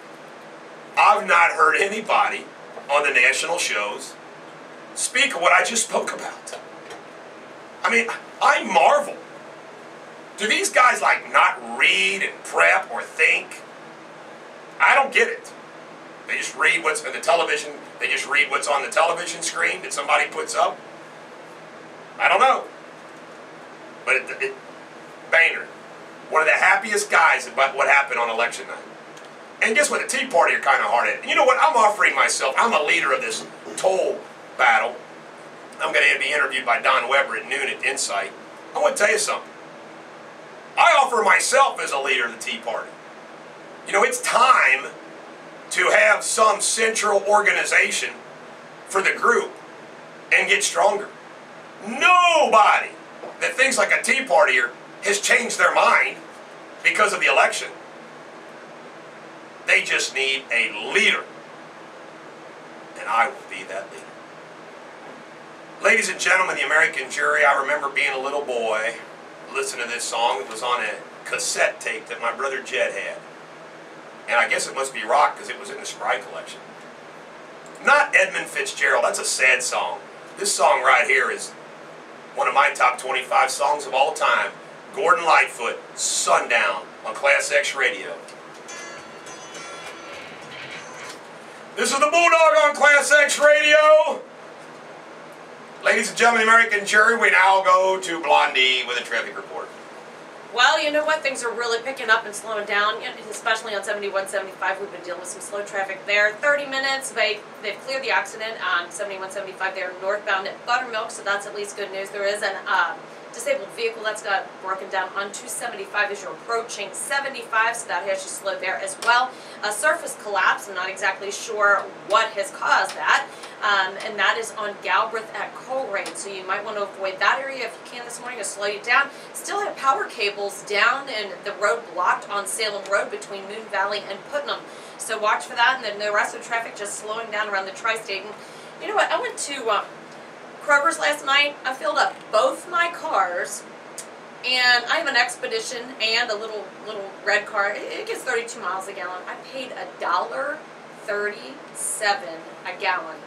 I've not heard anybody on the national shows speak of what I just spoke about. I mean, I marvel. Do these guys not read and prep or think? I don't get it. They just read what's on the television. They just read what's on the television screen that somebody puts up. I don't know. But Boehner, one of the happiest guys about what happened on election night. And guess what? The Tea Party are kind of hard-headed. And you know what? I'm offering myself. I'm a leader of this toll battle. I'm going to be interviewed by Don Weber at noon at Insight. I want to tell you something. I offer myself as a leader of the Tea Party. You know, it's time to have some central organization for the group and get stronger. Nobody that thinks like a Tea Partier has changed their mind because of the election. They just need a leader. And I will be that leader. Ladies and gentlemen, the American jury, I remember being a little boy, listening to this song. It was on a cassette tape that my brother Jed had. And I guess it must be rock because it was in the Spry collection. Not Edmund Fitzgerald, that's a sad song. This song right here is one of my top 25 songs of all time. Gordon Lightfoot, Sundown, on ClassX Radio. This is the Bulldog on ClassX Radio. Ladies and gentlemen, American jury, we now go to Blondie with a traffic report. Well, you know what? Things are really picking up and slowing down, especially on 71, 75. We've been dealing with some slow traffic there. 30 minutes. They've cleared the accident on 71, 75 there northbound at Buttermilk, so that's at least good news. There is an disabled vehicle that's got broken down on 275 as you're approaching 75, so that has you slowed there as well. A surface collapse, I'm not exactly sure what has caused that, and that is on Galbraith at Coleraine, so you might want to avoid that area if you can this morning to slow you down. Still have power cables down and the road blocked on Salem Road between Moon Valley and Putnam, so watch for that, and then the rest of the traffic just slowing down around the tri-state. And you know what, I went to Kroger's last night. I filled up both my cars, and I have an Expedition and a little red car. It gets 32 miles a gallon. I paid $1.37 a gallon.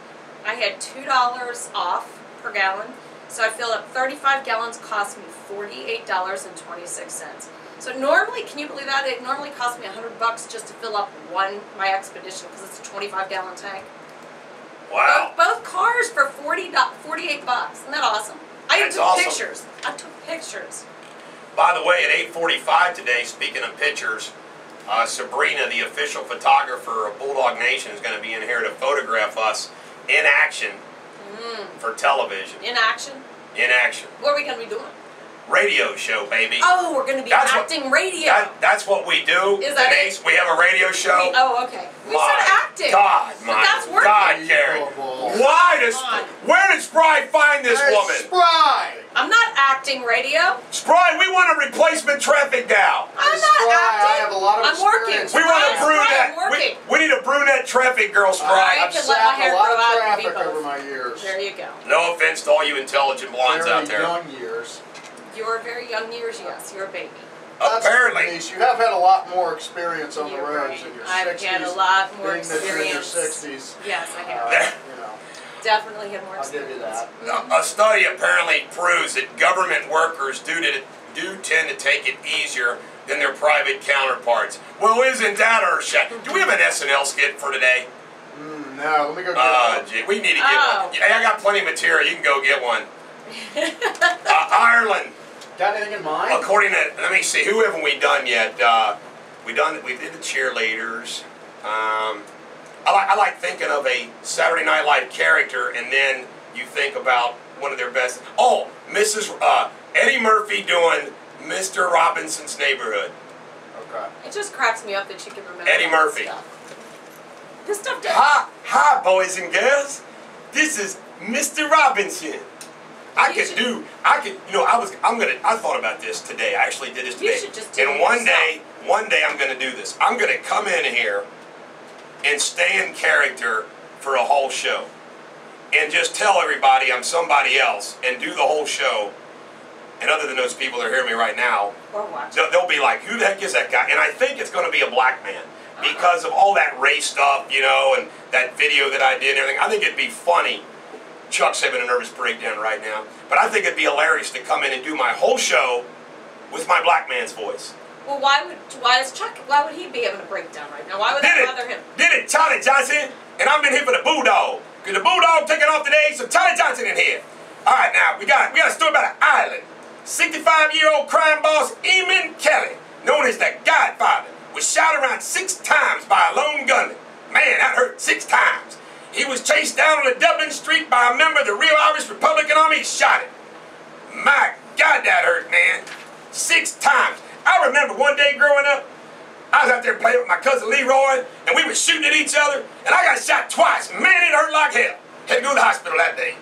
I had $2 off per gallon, so I filled up 35 gallons. Cost me $48.26. So normally, can you believe that? It normally costs me $100 just to fill up my Expedition because it's a 25-gallon tank. Wow. Both cars for $48. Isn't that awesome? I took pictures. I took pictures. By the way, at 8:45 today, speaking of pictures, Sabrina, the official photographer of Bulldog Nation, is going to be in here to photograph us in action for television. In action? In action. What are we going to be doing? Radio show, baby. Oh, we're going to be acting radio. That's what we do. Is that Denise, we have a radio show. Okay. We said acting. God, my that's working. God, Karen. Where did Spry find this woman? Spry! I'm not acting radio. Spry, we want a replacement traffic gal. I'm not acting. I have a lot of experience. We want a brunette. I'm working. We need a brunette traffic girl, Spry. I can let my hair grow out and be traffic over both. my years. There you go. No offense to all you intelligent blondes out there. Young years. Your very young years, yes. You're a baby. Apparently. Denise, you have had a lot more experience on the You're roads right. in your 60s. I've had a lot more being that you're in your experience. 60s. Yes, I have. You know, Definitely had more I'll give experience. you that. A study apparently proves that government workers do tend to take it easier than their private counterparts. Well, isn't that our shit? Do we have an SNL skit for today? No, let me go get one. We need to get one. Yeah, I got plenty of material. You can go get one. Ireland. Got anything in mind? According to, let me see, who haven't we done yet? We did the cheerleaders. I like thinking of a Saturday Night Live character, and then you think about one of their best. Oh, Mrs. Eddie Murphy doing Mr. Robinson's Neighborhood. Okay. It just cracks me up that you can remember Eddie all Murphy. This stuff. This stuff does. Hi, boys and girls. This is Mr. Robinson. I thought about this today. I actually did this today. You should just do and it one yourself. day I'm going to do this. I'm going to come in here and stay in character for a whole show. And just tell everybody I'm somebody else and do the whole show. And other than those people that are hearing me right now, Or watching. they'll be like, who the heck is that guy? And I think it's going to be a black man. Because of all that race stuff, you know, and that video that I did and everything. I think it'd be funny. Chuck's having a nervous breakdown right now. But I think it'd be hilarious to come in and do my whole show with my black man's voice. Well, why would he be having a breakdown right now? Why would that bother him? Did it, Charlie Johnson? And I'm in here for the Bulldog. Because the Bulldog taking off today, so Charlie Johnson in here. All right, now, we got a story about an island. 65-year-old crime boss Eamon Kelly, known as the Godfather, was shot around 6 times by a lone gunman. Man, that hurt 6 times. He was chased down on a Dublin street by a member of the Real Irish Republican Army. He shot him. My God, that hurt, man. 6 times. I remember one day growing up, I was out there playing with my cousin Leroy, and we were shooting at each other, and I got shot twice. Man, it hurt like hell. Had to go to the hospital that day.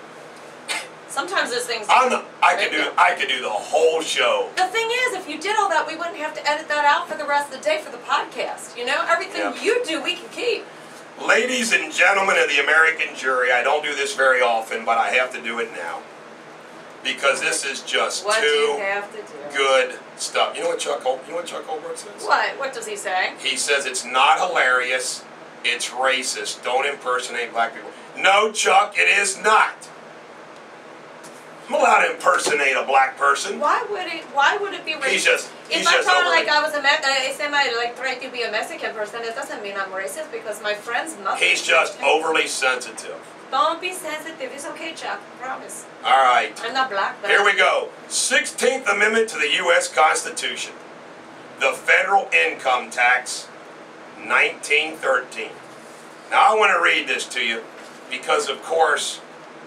Sometimes those things. I could do the whole show. The thing is, if you did all that, we wouldn't have to edit that out for the rest of the day for the podcast. You know, everything you do, we can keep. Ladies and gentlemen of the American jury, I don't do this very often, but I have to do it now. Because this is just too good stuff. You know what Chuck Holbrook says? What? What does he say? He says it's not hilarious, it's racist. Don't impersonate black people. No, Chuck, it is not. I'm allowed to impersonate a black person. Why would it be racist? If I sound like I was like trying to be a Mexican person, it doesn't mean I'm racist because my friend's not. He's just overly sensitive. Don't be sensitive. It's okay, Chuck. I promise. All right. I'm not black. But here we go. 16th Amendment to the U.S. Constitution. The federal income tax, 1913. Now, I want to read this to you because, of course,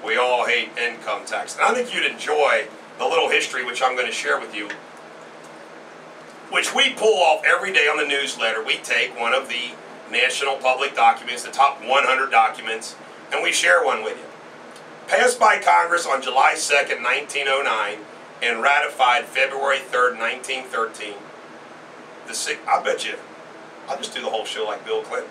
we all hate income tax. And I think you'd enjoy the little history which I'm going to share with you, which we pull off every day on the newsletter. We take one of the national public documents, the top 100 documents, and we share one with you. Passed by Congress on July 2nd, 1909, and ratified February 3rd, 1913. I bet you, I'll just do the whole show like Bill Clinton.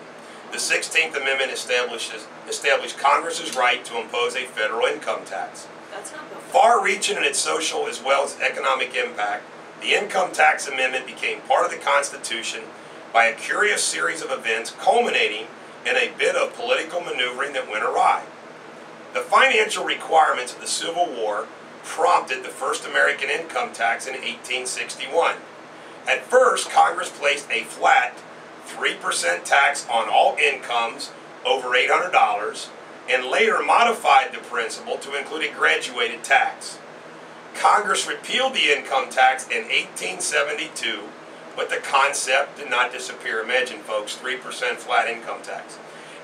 The 16th Amendment established Congress's right to impose a federal income tax. That's not good. Far-reaching in its social as well as economic impact, the Income Tax Amendment became part of the Constitution by a curious series of events culminating in a bit of political maneuvering that went awry. The financial requirements of the Civil War prompted the first American income tax in 1861. At first, Congress placed a flat 3% tax on all incomes over $800 and later modified the principle to include a graduated tax. Congress repealed the income tax in 1872, but the concept did not disappear. Imagine, folks, 3% flat income tax.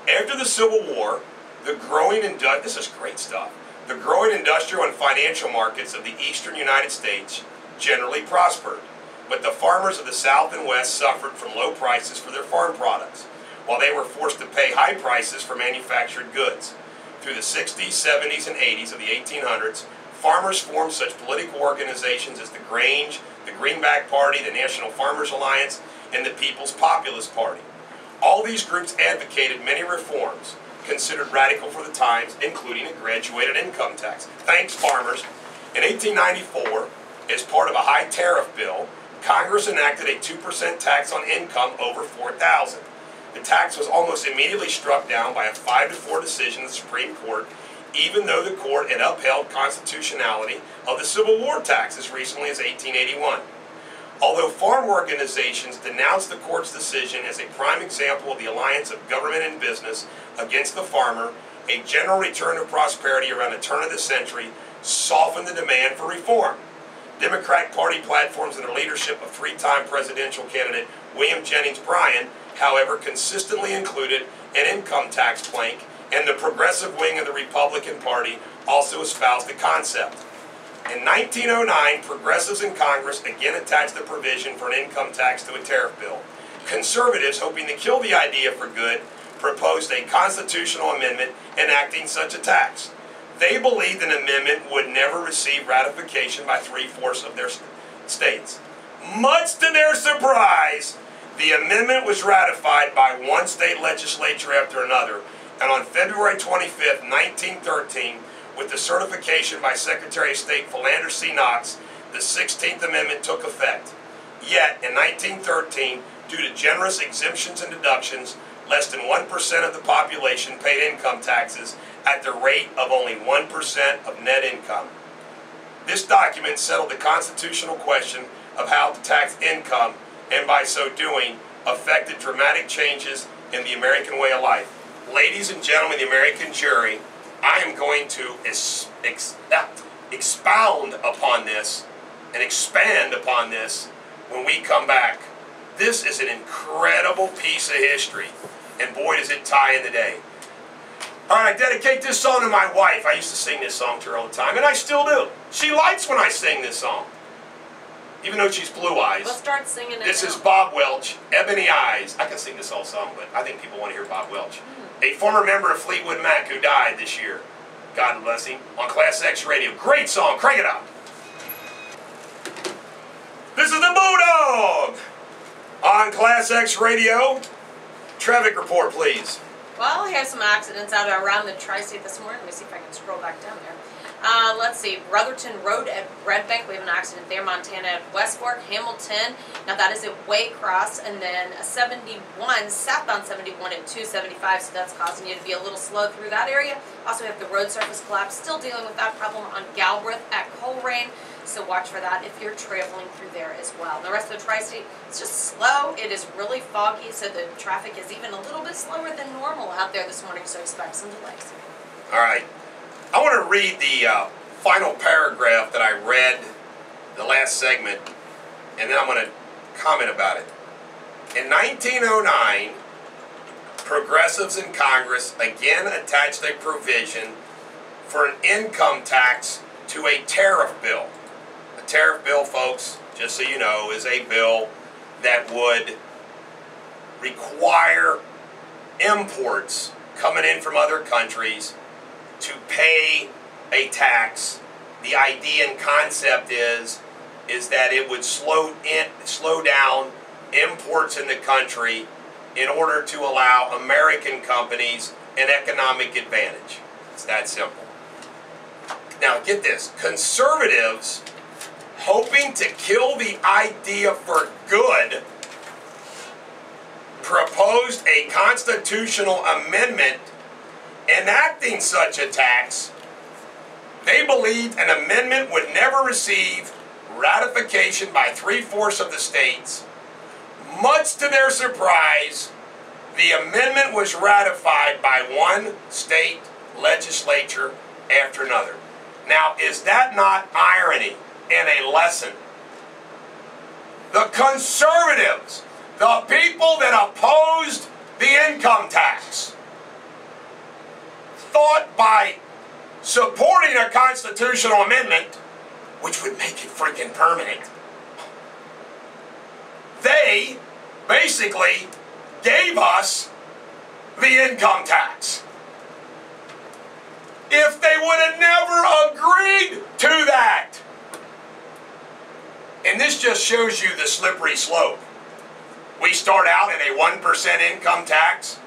After the Civil War, this is great stuff. The growing industrial and financial markets of the eastern United States generally prospered, but the farmers of the South and West suffered from low prices for their farm products, while they were forced to pay high prices for manufactured goods. Through the 60s, 70s, and 80s of the 1800s, farmers formed such political organizations as the Grange, the Greenback Party, the National Farmers Alliance, and the People's Populist Party. All these groups advocated many reforms considered radical for the times, including a graduated income tax. Thanks, farmers. In 1894, as part of a high tariff bill, Congress enacted a 2% tax on income over $4,000. The tax was almost immediately struck down by a 5-4 decision of the Supreme Court, even though the court had upheld constitutionality of the Civil War tax as recently as 1881. Although farm organizations denounced the court's decision as a prime example of the alliance of government and business against the farmer, a general return to prosperity around the turn of the century softened the demand for reform. Democratic Party platforms under the leadership of 3-time presidential candidate William Jennings Bryan, however, consistently included an income tax plank, and the progressive wing of the Republican Party also espoused the concept. In 1909, progressives in Congress again attached the provision for an income tax to a tariff bill. Conservatives, hoping to kill the idea for good, proposed a constitutional amendment enacting such a tax. They believed an amendment would never receive ratification by 3/4 of their states. Much to their surprise, the amendment was ratified by one state legislature after another, and on February 25, 1913, with the certification by Secretary of State Philander C. Knox, the 16th Amendment took effect. Yet, in 1913, due to generous exemptions and deductions, less than 1% of the population paid income taxes at the rate of only 1% of net income. This document settled the constitutional question of how to tax income, and by so doing, affected dramatic changes in the American way of life. Ladies and gentlemen, the American jury, I am going to expound upon this and expand upon this when we come back. This is an incredible piece of history, and boy does it tie in the day. All right, I dedicate this song to my wife. I used to sing this song to her all the time, and I still do. She likes when I sing this song, even though she's blue eyes. Let's start singing it. This is Bob Welch, Ebony Eyes. I can sing this whole song, but I think people want to hear Bob Welch. A former member of Fleetwood Mac who died this year. God bless him. On ClassX Radio. Great song. Crank it up. This is the Bulldog on ClassX Radio. Traffic report, please. Well, we have some accidents out around the Tri-State this morning. Let me see if I can scroll back down there. Let's see, Brotherton Road at Red Bank, we have an accident there. Montana at West Fork, Hamilton. Now that is at Waycross, and then a 71, southbound 71 at 275, so that's causing you to be a little slow through that area. Also have the road surface collapse, still dealing with that problem on Galbraith at Coleraine, so watch for that if you're traveling through there as well. The rest of the Tri-State, it's just slow. It is really foggy, so the traffic is even a little bit slower than normal out there this morning, so expect some delays. All right. I want to read the final paragraph that I read the last segment, and then I'm going to comment about it. In 1909, progressives in Congress again attached a provision for an income tax to a tariff bill. A tariff bill, folks, just so you know, is a bill that would require imports coming in from other countries to pay a tax. The idea and concept is that it would slow down imports in the country in order to allow American companies an economic advantage. It's that simple. Now get this, conservatives, hoping to kill the idea for good, proposed a constitutional amendment enacting such a tax. They believed an amendment would never receive ratification by 3/4 of the states. Much to their surprise, the amendment was ratified by one state legislature after another. Now, is that not irony and a lesson? The conservatives, the people that opposed the income tax, thought by supporting a constitutional amendment, which would make it freaking permanent, they basically gave us the income tax. If they would have never agreed to that. And this just shows you the slippery slope. We start out at a 1% income tax,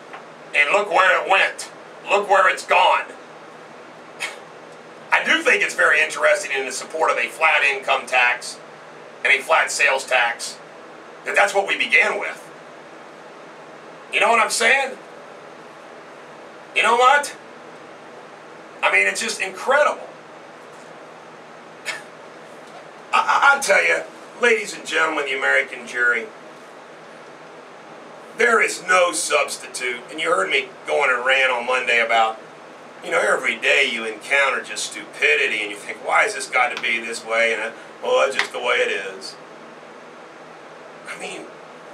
and look where it went. Look where it's gone. I do think it's very interesting in the support of a flat income tax and a flat sales tax, that's what we began with. You know what I'm saying? You know what? I mean, it's just incredible. I'll tell you, ladies and gentlemen, the American jury, there is no substitute. And you heard me go on a rant on Monday about, you know, every day you encounter just stupidity and you think, why has this got to be this way? And, well, that's just the way it is. I mean,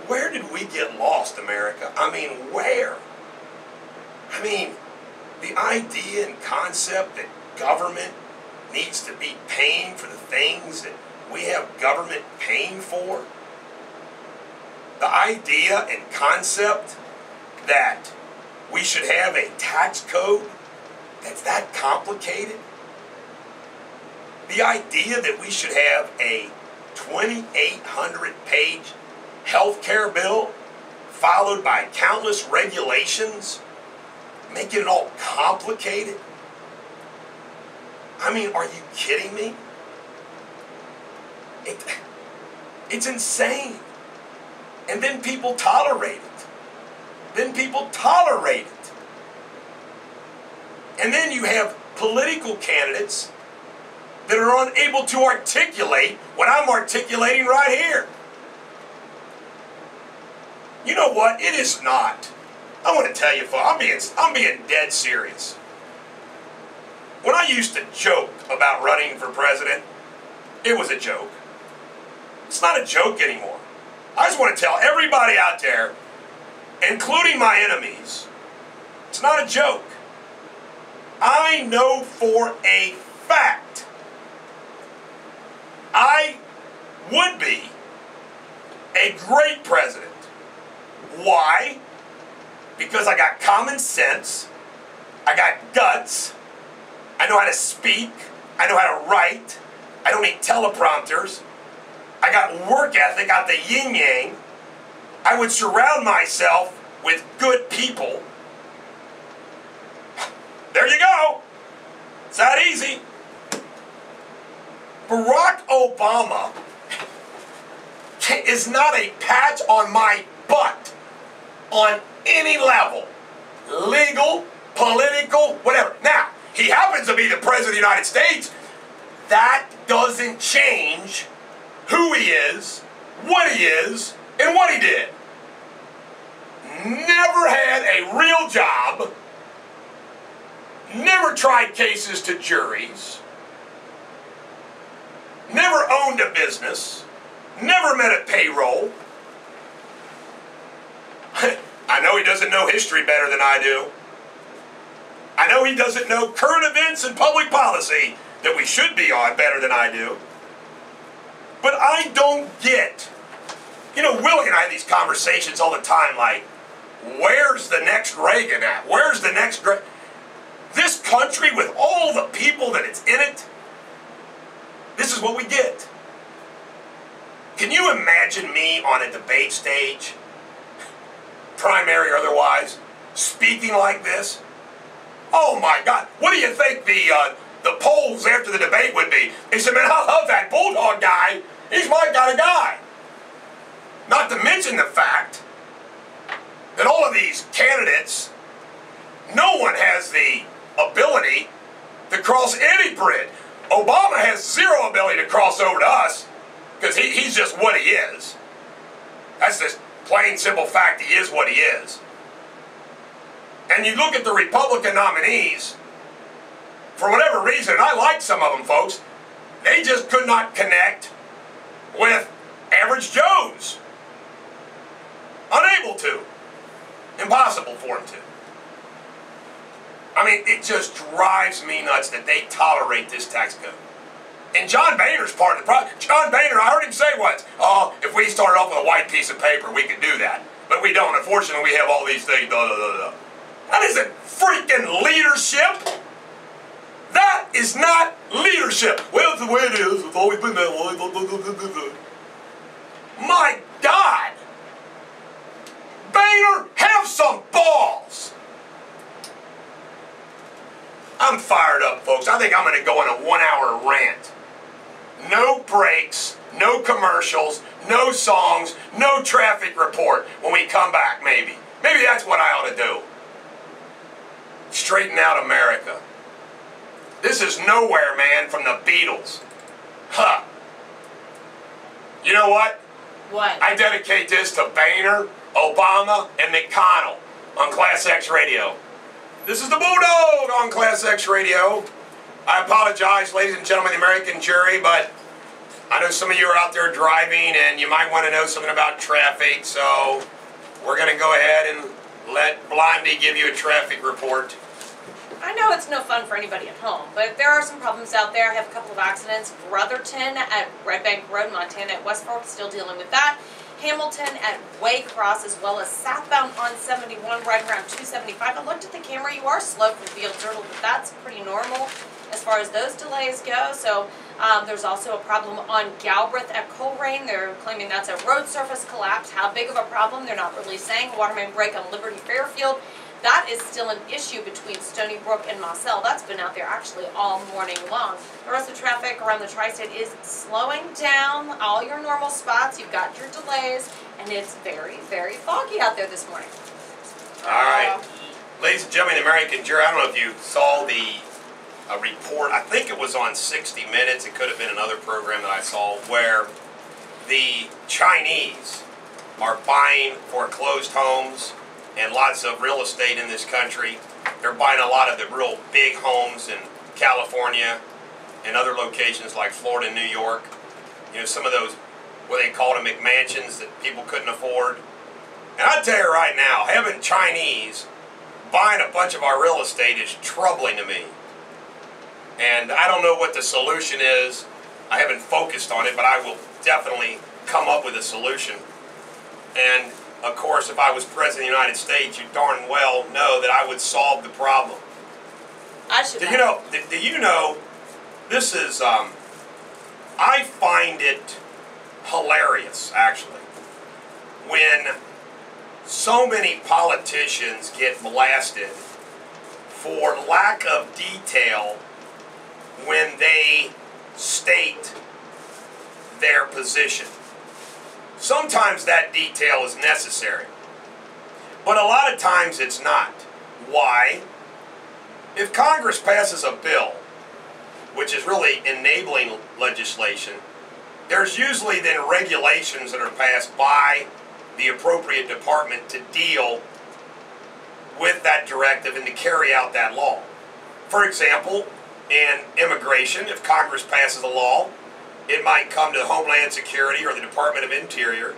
where did we get lost, America? I mean, where? I mean, the idea and concept that government needs to be paying for the things that we have government paying for. The idea and concept that we should have a tax code that's that complicated. The idea that we should have a 2,800-page health care bill followed by countless regulations, making it all complicated. I mean, are you kidding me? It's insane. And then people tolerate it. Then people tolerate it. And then you have political candidates that are unable to articulate what I'm articulating right here. You know what? It is not. I want to tell you, folks, I'm being dead serious. When I used to joke about running for president, it was a joke. It's not a joke anymore. I just want to tell everybody out there, including my enemies, it's not a joke. I know for a fact I would be a great president. Why? Because I got common sense, I got guts, I know how to speak, I know how to write, I don't need teleprompters, I got work ethic out the yin-yang, I would surround myself with good people. There you go. It's that easy. Barack Obama is not a patch on my butt on any level. Legal, political, whatever. Now, he happens to be the President of the United States. That doesn't change who he is, what he is, and what he did. Never had a real job. Never tried cases to juries. Never owned a business. Never met a payroll. I know he doesn't know history better than I do. I know he doesn't know current events and public policy that we should be on better than I do. But I don't get. You know, Willie and I have these conversations all the time like, where's the next Reagan at? Where's the next great? This country with all the people that it's in it, this is what we get. Can you imagine me on a debate stage, primary or otherwise, speaking like this? Oh my God, what do you think the polls after the debate would be? They said, man, I love that Bulldog guy. He's my kind of guy. Not to mention the fact that all of these candidates, no one has the ability to cross any bridge. Obama has zero ability to cross over to us because he's just what he is. That's just plain simple fact. He is what he is. And you look at the Republican nominees, for whatever reason, and I like some of them, folks, they just could not connect with average Joes. Unable to. Impossible for them to. I mean, it just drives me nuts that they tolerate this tax code. And John Boehner's part of the problem. John Boehner, I heard him say once, oh, if we started off with a white piece of paper, we could do that. But we don't. Unfortunately, we have all these things. That isn't freaking leadership. That is not leadership. Well, it's the way it is. It's always been that way. My God. Boehner, have some balls. I'm fired up, folks. I think I'm going to go on a 1-hour rant. No breaks, no commercials, no songs, no traffic report when we come back, maybe. Maybe that's what I ought to do. Straighten out America. This is Nowhere Man from the Beatles. Huh. You know what? What? I dedicate this to Boehner, Obama, and McConnell on ClassX Radio. This is the Bulldog on ClassX Radio. I apologize, ladies and gentlemen of the American jury, but I know some of you are out there driving and you might want to know something about traffic, so we're going to go ahead and let Blondie give you a traffic report. I know it's no fun for anybody at home, but there are some problems out there. I have a couple of accidents. Brotherton at Red Bank Road, Montana at West Fork, still dealing with that. Hamilton at Waycross, as well as southbound on 71, right around 275. I looked at the camera. You are slow from Field Turtle, but that's pretty normal as far as those delays go. So there's also a problem on Galbraith at Coleraine. They're claiming that's a road surface collapse. How big of a problem? They're not really saying. A water main break on Liberty Fairfield. That is still an issue between Stony Brook and Marcel. That's been out there actually all morning long. The rest of the traffic around the tri-state is slowing down. All your normal spots, you've got your delays, and it's very, very foggy out there this morning. All right. Ladies and gentlemen, the American jury, I don't know if you saw the report. I think it was on 60 Minutes. It could have been another program that I saw where the Chinese are buying foreclosed homes and lots of real estate in this country. They're buying a lot of the real big homes in California and other locations like Florida and New York. You know, some of those what they called them McMansions that people couldn't afford. And I tell you right now, having Chinese buying a bunch of our real estate is troubling to me. And I don't know what the solution is. I haven't focused on it, but I will definitely come up with a solution. And of course, if I was President of the United States, you darn well know that I would solve the problem. I should Do you know, this is, I find it hilarious, actually, when so many politicians get blasted for lack of detail when they state their position. Sometimes that detail is necessary, but a lot of times it's not. Why? If Congress passes a bill, which is really enabling legislation, there's usually then regulations that are passed by the appropriate department to deal with that directive and to carry out that law. For example, in immigration, if Congress passes a law, it might come to Homeland Security or the Department of Interior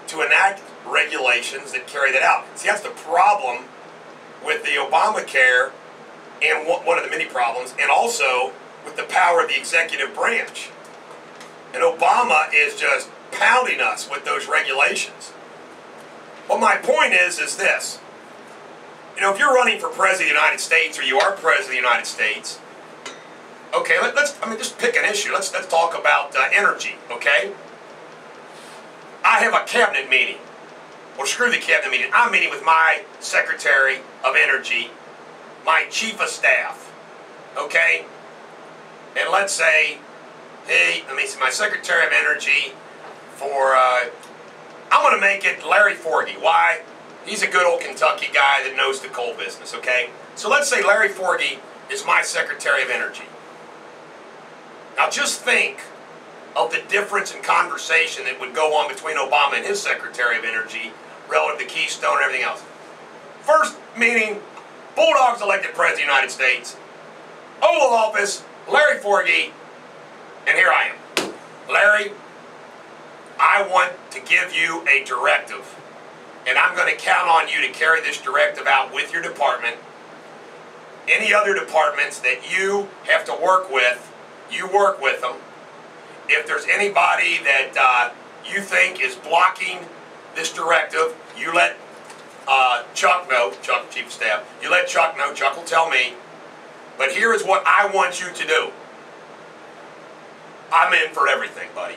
to enact regulations that carry that out. See, that's the problem with the Obamacare, and one of the many problems, and also with the power of the executive branch. And Obama is just pounding us with those regulations. But my point is this. You know, if you're running for President of the United States, or you are President of the United States, okay, just pick an issue. Let's talk about energy, okay? I have a cabinet meeting. Well, screw the cabinet meeting. I'm meeting with my Secretary of Energy, my Chief of Staff, okay? And let's say, hey, let me see, my Secretary of Energy for, I'm going to make it Larry Forgy. Why? He's a good old Kentucky guy that knows the coal business, okay? So let's say Larry Forgy is my Secretary of Energy. Now just think of the difference in conversation that would go on between Obama and his Secretary of Energy relative to Keystone and everything else. First meeting, Bulldog's elected President of the United States. Oval Office, Larry Forgy, and here I am. Larry, I want to give you a directive, and I'm going to count on you to carry this directive out with your department. Any other departments that you have to work with, you work with them. If there's anybody that you think is blocking this directive, you let Chuck know, Chuck, Chief of Staff, you let Chuck know, Chuck will tell me, but here is what I want you to do. I'm in for everything, buddy.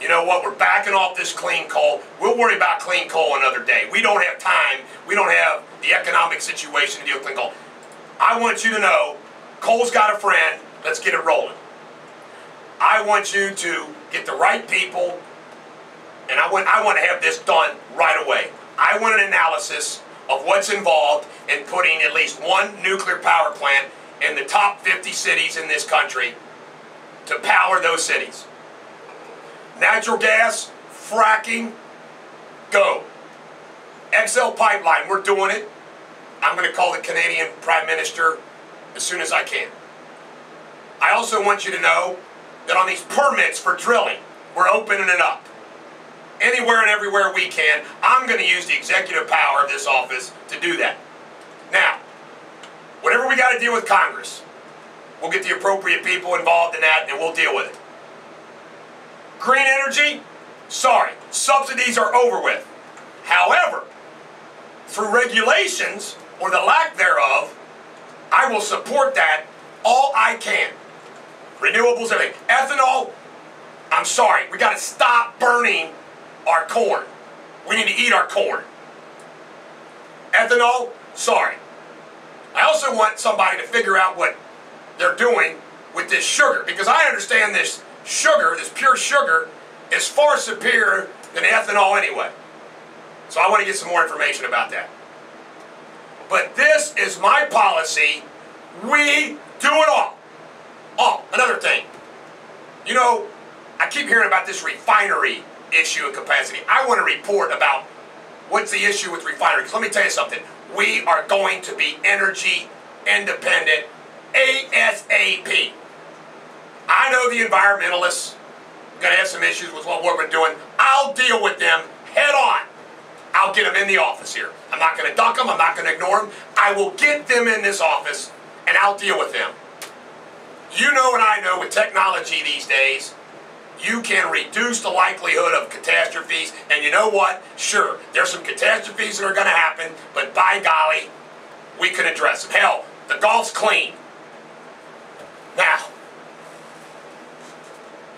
You know what, we're backing off this clean coal. We'll worry about clean coal another day. We don't have time, we don't have the economic situation to deal with clean coal. I want you to know, coal's got a friend, let's get it rolling. I want you to get the right people, and I want to have this done right away. I want an analysis of what's involved in putting at least one nuclear power plant in the top 50 cities in this country to power those cities. Natural gas, fracking, go. XL pipeline, we're doing it. I'm going to call the Canadian Prime Minister as soon as I can. I also want you to know that on these permits for drilling, we're opening it up. Anywhere and everywhere we can, I'm going to use the executive power of this office to do that. Now, whatever we got to deal with Congress, we'll get the appropriate people involved in that and we'll deal with it. Green energy, sorry, subsidies are over with. However, through regulations, or the lack thereof, I will support that all I can. Renewables, everything. Ethanol, I'm sorry, we got to stop burning our corn. We need to eat our corn. Ethanol, sorry. I also want somebody to figure out what they're doing with this sugar, because I understand this sugar, this pure sugar, is far superior than ethanol anyway. So I want to get some more information about that. But this is my policy. We do it all. Oh, another thing. You know, I keep hearing about this refinery issue of capacity. I want to report about what's the issue with refineries. Let me tell you something. We are going to be energy independent ASAP. I know the environmentalists going to have some issues with what we've been doing. I'll deal with them head on. I'll get them in the office here. I'm not going to duck them. I'm not going to ignore them. I will get them in this office, and I'll deal with them. You know and I know with technology these days, you can reduce the likelihood of catastrophes. And you know what? Sure, there's some catastrophes that are going to happen, but by golly, we can address them. Hell, the Gulf's clean. Now,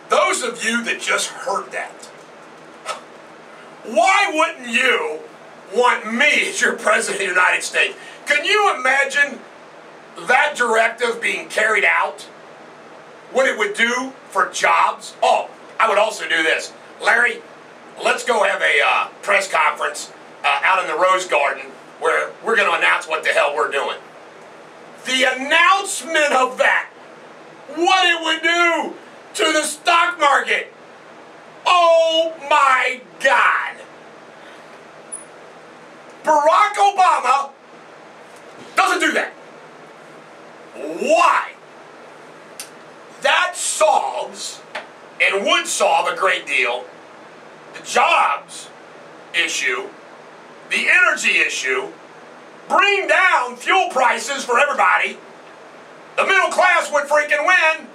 those of you that just heard that, why wouldn't you want me as your President of the United States? Can you imagine that directive being carried out? What it would do for jobs? Oh, I would also do this. Larry, let's go have a press conference out in the Rose Garden where we're going to announce what the hell we're doing. The announcement of that, what it would do to the stock market. Oh my God. Barack Obama doesn't do that. Why? That solves, and would solve a great deal, the jobs issue, the energy issue, bring down fuel prices for everybody. The middle class would freaking win.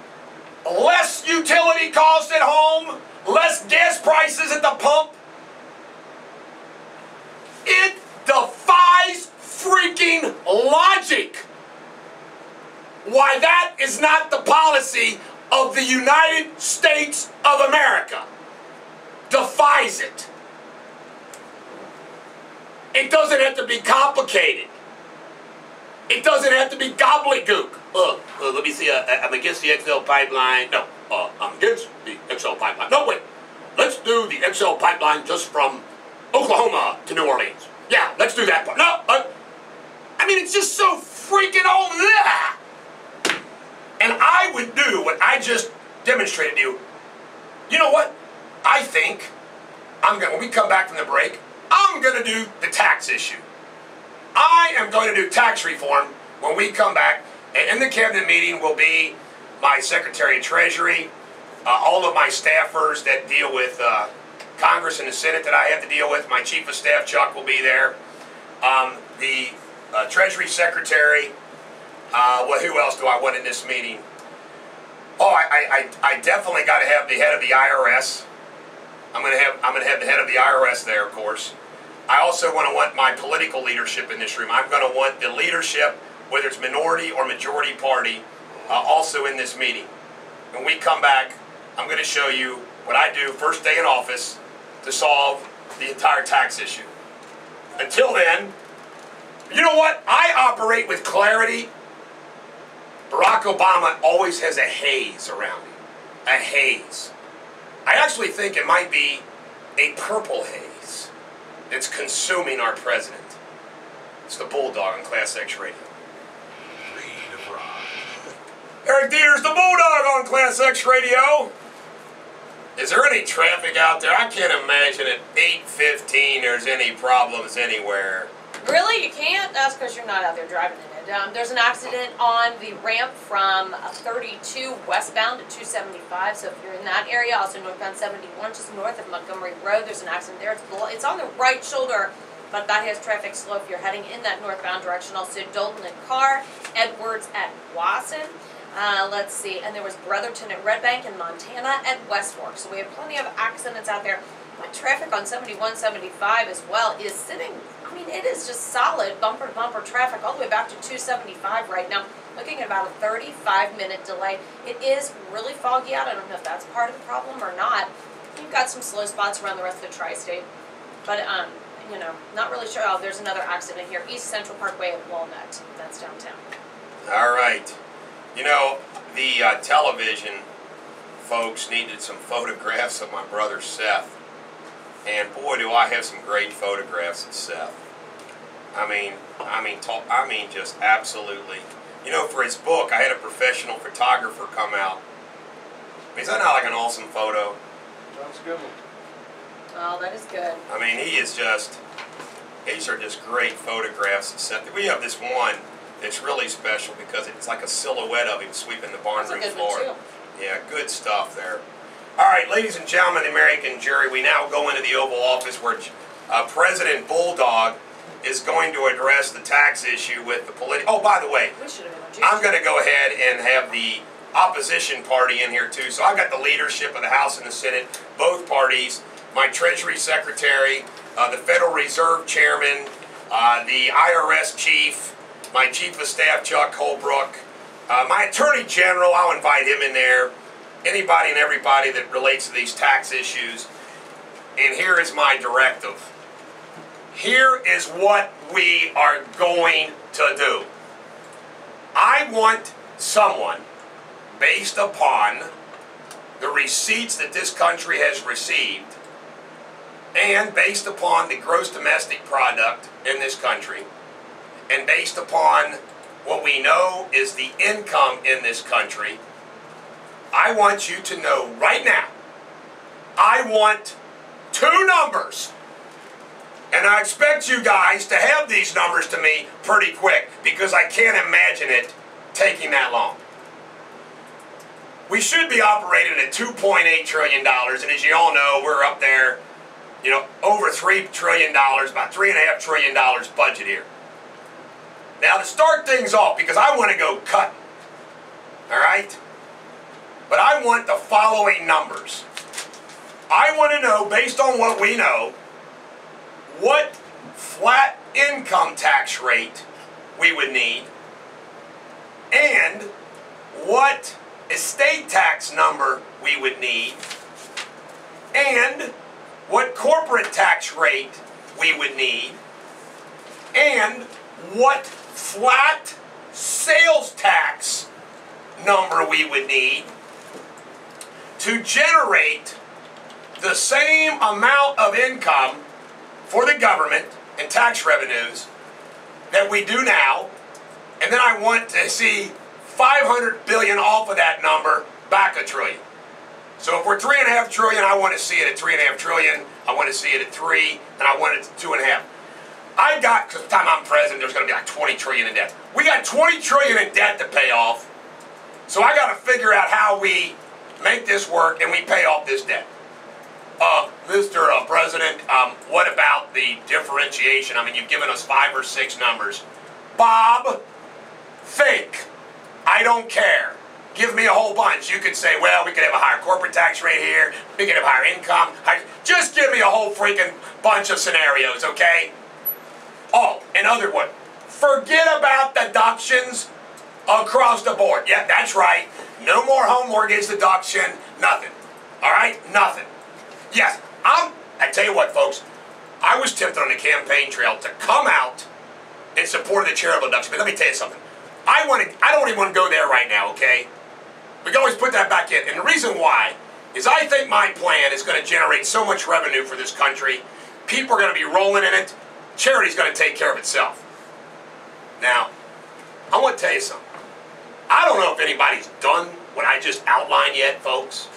Less utility costs at home, less gas prices at the pump. It defies freaking logic why that is not the policy of the United States of America. Defies it. It doesn't have to be complicated. It doesn't have to be gobbledygook. Let me see, I'm against the XL pipeline. No, I'm against the XL pipeline. No, wait. Let's do the XL pipeline just from Oklahoma to New Orleans. Yeah, let's do that part. No, I mean, it's just so freaking all that. And I would do what I just demonstrated to you. You know what? I think when we come back from the break, I'm going to do the tax issue. I am going to do tax reform when we come back. And in the cabinet meeting will be my Secretary of Treasury, all of my staffers that deal with Congress and the Senate that I have to deal with. My Chief of Staff, Chuck, will be there. The Treasury Secretary. Well, who else do I want in this meeting? Oh, I definitely got to have the head of the IRS. I'm gonna have the head of the IRS there, of course. I also want my political leadership in this room. I'm going to want the leadership, whether it's minority or majority party, also in this meeting. When we come back, I'm going to show you what I do first day in office to solve the entire tax issue. Until then, you know what? I operate with clarity. Barack Obama always has a haze around him. A haze. I actually think it might be a purple haze that's consuming our president. It's the Bulldog on ClassX Radio. Eric Deters, the Bulldog on ClassX Radio. Is there any traffic out there? I can't imagine at 8:15 there's any problems anywhere. Really? You can't? That's because you're not out there driving in it. There's an accident on the ramp from 32 westbound to 275. So if you're in that area, also northbound 71, just north of Montgomery Road, there's an accident there. It's on the right shoulder, but that has traffic slow if you're heading in that northbound direction. Also Dalton and Carr, Edwards at Wasson. Let's see, and there was Brotherton at Red Bank and Montana at West Fork. So we have plenty of accidents out there. But traffic on 71, 75 as well is sitting, I mean, it is just solid bumper-to-bumper traffic all the way back to 275 right now. Looking at about a 35-minute delay. It is really foggy out. I don't know if that's part of the problem or not. You've got some slow spots around the rest of the tri-state. But, you know, not really sure. Oh, there's another accident here. East Central Parkway at Walnut. That's downtown. All right. You know, the television folks needed some photographs of my brother Seth. And boy, do I have some great photographs of Seth. I mean, just absolutely. You know, for his book, I had a professional photographer come out. I mean, is that not like an awesome photo? That's a good one. Oh, that is good. I mean, these are just great photographs of Seth. We have this one that's really special because it's like a silhouette of him sweeping the barn room floor. One too. Yeah, good stuff there. All right, ladies and gentlemen, the American jury, we now go into the Oval Office where President Bulldog is going to address the tax issue with the political... Oh, by the way, I'm going to go ahead and have the opposition party in here too. So I've got the leadership of the House and the Senate, both parties, my Treasury Secretary, the Federal Reserve Chairman, the IRS Chief, my Chief of Staff, Chuck Holbrook, my Attorney General, I'll invite him in there, anybody and everybody that relates to these tax issues. And here is my directive. Here is what we are going to do. I want someone, based upon the receipts that this country has received, and based upon the gross domestic product in this country, and based upon what we know is the income in this country, I want you to know right now, I want two numbers. And I expect you guys to have these numbers to me pretty quick, because I can't imagine it taking that long. We should be operating at $2.8 trillion, and as you all know, we're up there, you know, over $3 trillion, about $3.5 trillion budget here. Now, to start things off, because I want to go cutting, all right? But I want the following numbers. I want to know, based on what we know, what flat income tax rate we would need, and what estate tax number we would need, and what corporate tax rate we would need, and what flat sales tax number we would need to generate the same amount of income for the government and tax revenues that we do now. And then I want to see $500 billion off of that number back $1 trillion. So if we're $3.5 trillion, I want to see it at $3.5 trillion. I want to see it at 3, and I want it at 2.5. I got, because the time I'm president, there's going to be like 20 trillion in debt. We got 20 trillion in debt to pay off. So I got to figure out how we make this work and we pay off this debt. Mr. President, what about the differentiation? I mean, you've given us 5 or 6 numbers. Bob, think. I don't care. Give me a whole bunch. You could say, well, we could have a higher corporate tax rate here. We could have higher income. Just give me a whole freaking bunch of scenarios, okay? Oh, another one. Forget about deductions across the board. Yeah, that's right. No more home mortgage deduction. Nothing. All right? Nothing. Yes, I tell you what, folks. I was tempted on the campaign trail to come out in support of the charitable deduction. But let me tell you something. I don't even want to go there right now, okay? We can always put that back in. And the reason why is I think my plan is going to generate so much revenue for this country. People are going to be rolling in it. Charity's going to take care of itself. Now, I want to tell you something. I don't know if anybody's done what I just outlined yet, folks,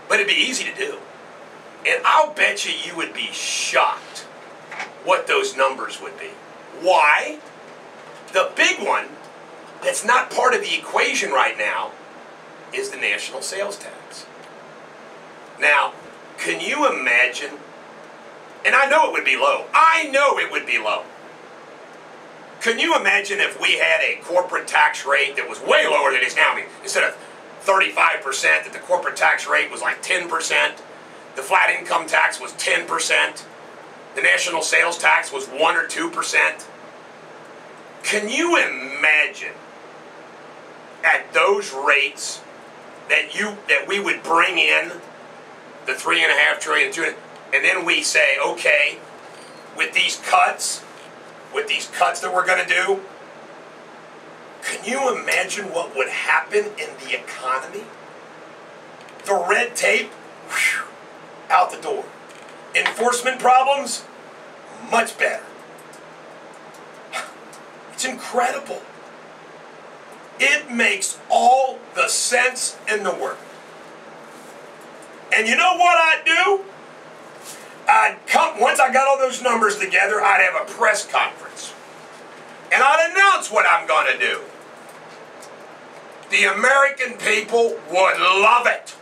but it'd be easy to do. And I'll bet you would be shocked what those numbers would be. Why? The big one that's not part of the equation right now is the national sales tax. Now, can you imagine? And I know it would be low. I know it would be low. Can you imagine if we had a corporate tax rate that was way lower than it is now? I mean, instead of 35%, that the corporate tax rate was like 10%, the flat income tax was 10%, the national sales tax was 1 or 2%. Can you imagine at those rates that we would bring in the $3.5 trillion, and then we say, okay, with these cuts that we're going to do, can you imagine what would happen in the economy? The red tape, whew, out the door. Enforcement problems, much better. It's incredible. It makes all the sense in the world. And you know what I'd do? Once I got all those numbers together, I'd have a press conference. And I'd announce what I'm going to do. The American people would love it.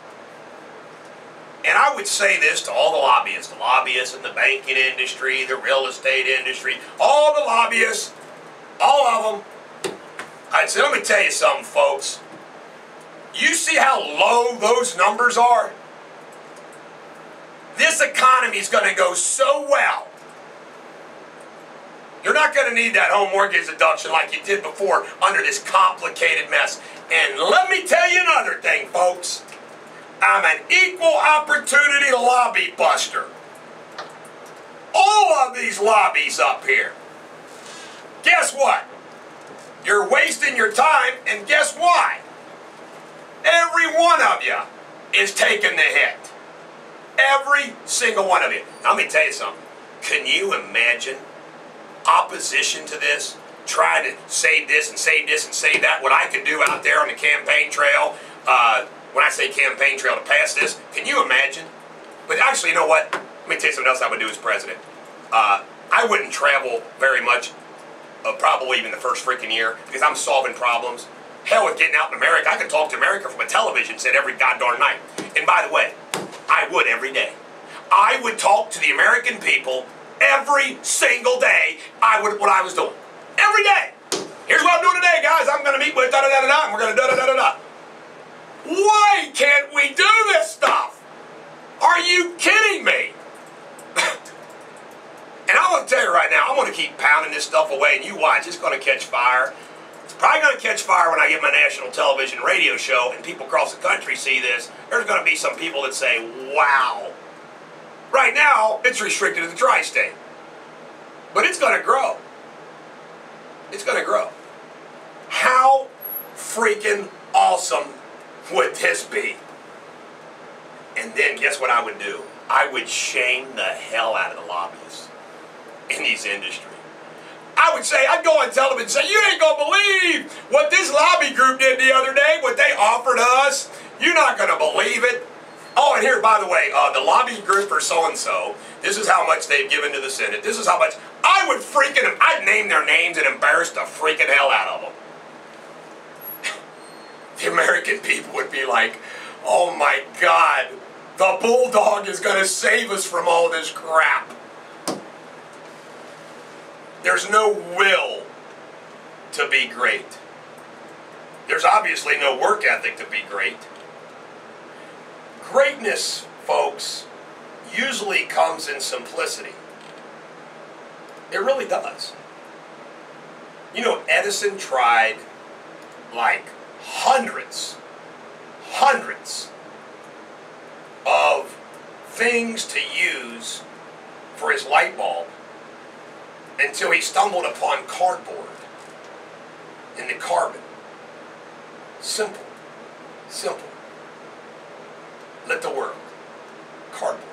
And I would say this to all the lobbyists in the banking industry, the real estate industry, all the lobbyists, all of them. I'd say, let me tell you something, folks. You see how low those numbers are? This economy is going to go so well. You're not going to need that home mortgage deduction like you did before under this complicated mess. And let me tell you another thing, folks. I'm an equal opportunity lobby buster. All of these lobbies up here. Guess what? You're wasting your time, and guess why? Every one of you is taking the hit. Every single one of you. Now, let me tell you something. Can you imagine opposition to this? Trying to save this and save this and save that. What I could do out there on the campaign trail. When I say campaign trail to pass this, can you imagine? But actually, you know what? Let me tell you something else I would do as president. I wouldn't travel very much, probably even the first freaking year, because I'm solving problems. Hell with getting out in America. I could talk to America from a television set every goddamn night. And by the way, I would every day. I would talk to the American people every single day. What I was doing. Every day. Here's what I'm doing today, guys. I'm going to meet with da-da-da-da-da, and we're going to da-da-da-da-da. Why can't we do this stuff? Are you kidding me? And I'm going to tell you right now, I'm going to keep pounding this stuff away, and you watch, it's going to catch fire. It's probably going to catch fire when I get my national television radio show, and people across the country see this. There's going to be some people that say, wow. Right now, it's restricted to the tri-state. But it's going to grow. It's going to grow. How freaking awesome would this be? And then guess what I would do? I would shame the hell out of the lobbyists in these industries. I would say, I'd go on television and say, you ain't gonna believe what this lobby group did the other day, what they offered us. You're not gonna believe it. Oh, and here, by the way, the lobby group for so-and-so, this is how much they've given to the Senate. This is how much. I'd name their names and embarrass the freaking hell out of them. The American people would be like, oh my God, the Bulldog is going to save us from all this crap. There's no will to be great. There's obviously no work ethic to be great. Greatness, folks, usually comes in simplicity. It really does. You know, Edison tried like hundreds of things to use for his light bulb until he stumbled upon cardboard and the carbon. Simple. Simple. Lit the world. Cardboard.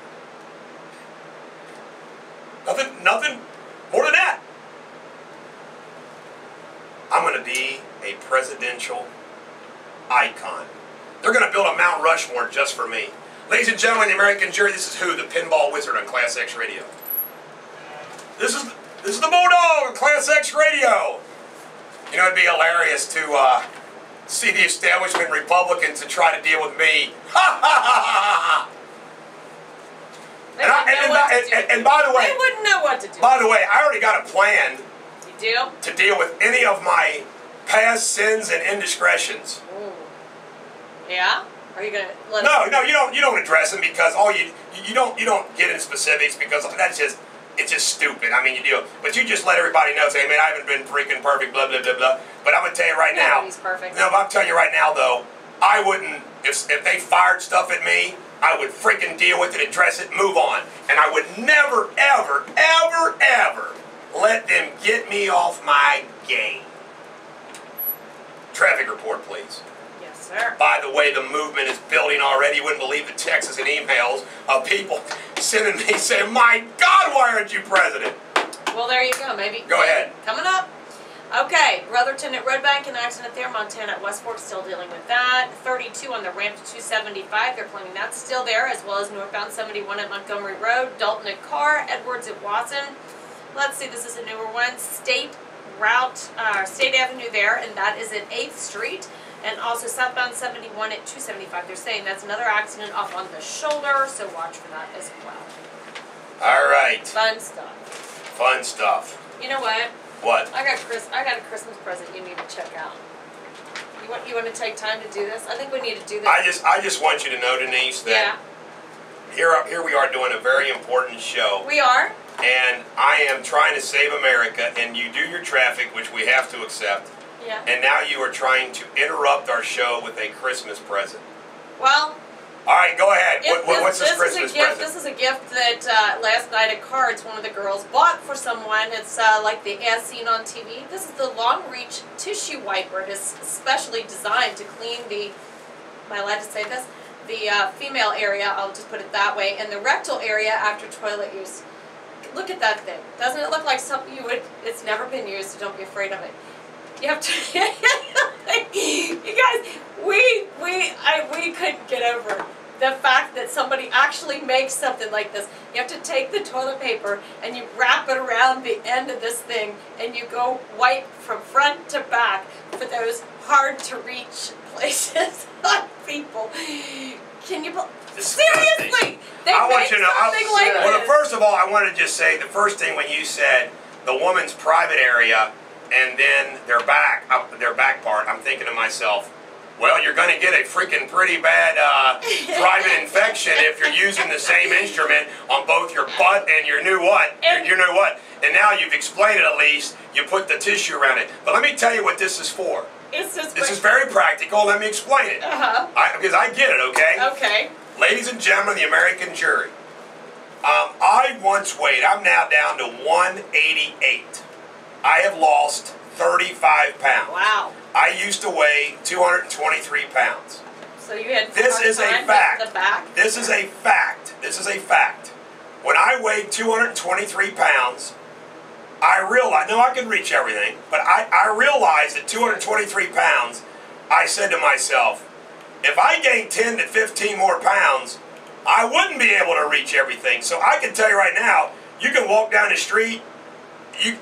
Nothing more than that. I'm going to be a presidential icon. They're going to build a Mount Rushmore just for me. Ladies and gentlemen, the American jury, this is who? The Pinball Wizard on ClassX Radio. This is the Bulldog on ClassX Radio. You know, it'd be hilarious to see the establishment Republicans to try to deal with me. Ha ha ha ha ha! And by the way, they wouldn't know what to do. By the way, I already got a plan. You do? To deal with any of my past sins and indiscretions. Ooh. Yeah? Are you gonna let? No, you don't address them because you don't get into specifics because it's just stupid. I mean, you do, but you just let everybody know. Say, man, I haven't been freaking perfect. Blah blah blah blah. But I'm gonna tell you right now. Nobody's perfect. No, but I'm telling you right now though, I wouldn't if they fired stuff at me. I would freaking deal with it, address it, move on. And I would never, ever, ever, ever let them get me off my game. Traffic report, please. Yes, sir. By the way, the movement is building already. You wouldn't believe the texts and emails of people sending me saying, my God, why aren't you president? Well, there you go. Maybe. Go ahead. Coming up. Okay, Brotherton at Red Bank, an accident there. Montana at West Fork, still dealing with that. 32 on the ramp to 275. They're claiming that's still there, as well as northbound 71 at Montgomery Road. Dalton at Carr, Edwards at Watson. Let's see, this is a newer one. State Avenue there, and that is at 8th Street. And also southbound 71 at 275. They're saying that's another accident off on the shoulder, so watch for that as well. All right. Fun stuff. Fun stuff. You know what? What? I got a Christmas present you need to check out. You want to take time to do this? I think we need to do this. I just want you to know, Denise, that here we are doing a very important show. We are. And I am trying to save America, and you do your traffic, which we have to accept. Yeah. And now you are trying to interrupt our show with a Christmas present. Well. All right, go ahead. What's this Christmas present? This is a gift that last night at Cards, one of the girls bought for someone. It's like the as seen on TV. This is the long reach tissue wiper. It is specially designed to clean the, am I allowed to say this? The female area, I'll just put it that way, and the rectal area after toilet use. Look at that thing. Doesn't it look like something you would, it's never been used, so don't be afraid of it. You have to, you guys, we couldn't get over the fact that somebody actually makes something like this. You have to take the toilet paper and you wrap it around the end of this thing and you go wipe from front to back for those hard to reach places on people. Can you seriously? They I want make you to know, something like this. Well, first of all, I want to just say the first thing when you said the woman's private area and then their back part, I'm thinking to myself, well, you're going to get a freaking pretty bad private infection if you're using the same instrument on both your butt and your new what? Your new what? And now you've explained it at least. You put the tissue around it. But let me tell you what this is for. This is very practical. Let me explain it. Because I get it, okay? Okay. Ladies and gentlemen of the American jury, I once weighed, I'm now down to 188. I have lost 35 pounds. Wow. I used to weigh 223 pounds. So you had This is a fact. The back? This is a fact. This is a fact. When I weighed 223 pounds, I realized, no, I could reach everything, but I realized at 223 pounds, I said to myself, if I gained 10 to 15 more pounds, I wouldn't be able to reach everything. So I can tell you right now, you can walk down the street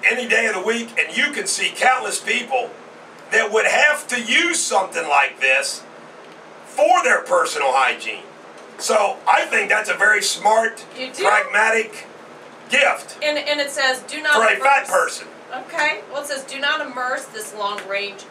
any day of the week and you can see countless people that would have to use something like this for their personal hygiene. So I think that's a very smart, pragmatic gift. And it says, do not for a fat person. Okay. Well, it says, do not immerse this long reach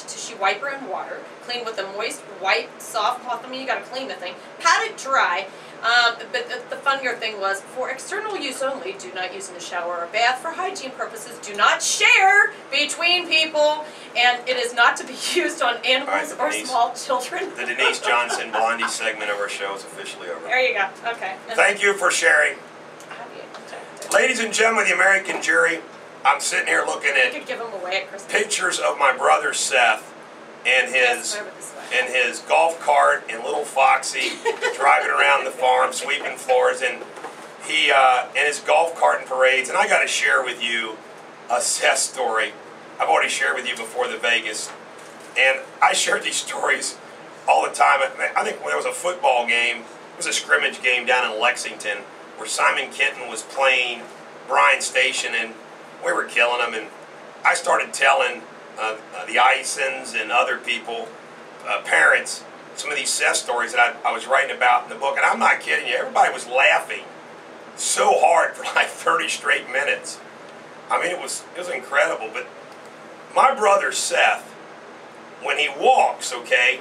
tissue wiper in water. Clean with a moist, white, soft cloth. I mean, you got to clean the thing. Pat it dry. But the funnier thing was, for external use only, do not use in the shower or bath. For hygiene purposes, do not share between people. And it is not to be used on animals or small children. The Denise Johnson Blondie segment of our show is officially over. There you go. Okay. Thank you for sharing. Ladies and gentlemen of the American jury, I'm sitting here looking at give them away at Christmas. Pictures of my brother Seth and his golf cart and little Foxy driving around the farm, sweeping floors, and he and his golf cart and parades. And I got to share with you a Seth story. I've already shared with you before the Vegas, and I share these stories all the time. I think when there was a football game, it was a scrimmage game down in Lexington where Simon Kenton was playing Bryan Station, and we were killing them. And I started telling the Isons and other people, parents, some of these Seth stories that I was writing about in the book. And I'm not kidding you. Everybody was laughing so hard for like 30 straight minutes. I mean, it was incredible. But my brother Seth, when he walks, okay,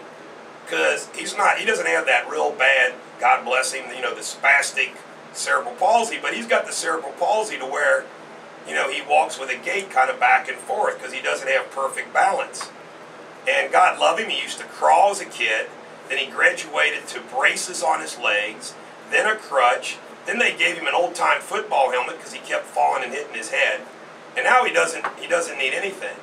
because he doesn't have that real bad, God bless him, the spastic cerebral palsy, but he's got the cerebral palsy to where, he walks with a gait kind of back and forth because he doesn't have perfect balance. And God love him, he used to crawl as a kid, then he graduated to braces on his legs, then a crutch, then they gave him an old-time football helmet because he kept falling and hitting his head, and now he doesn't need anything.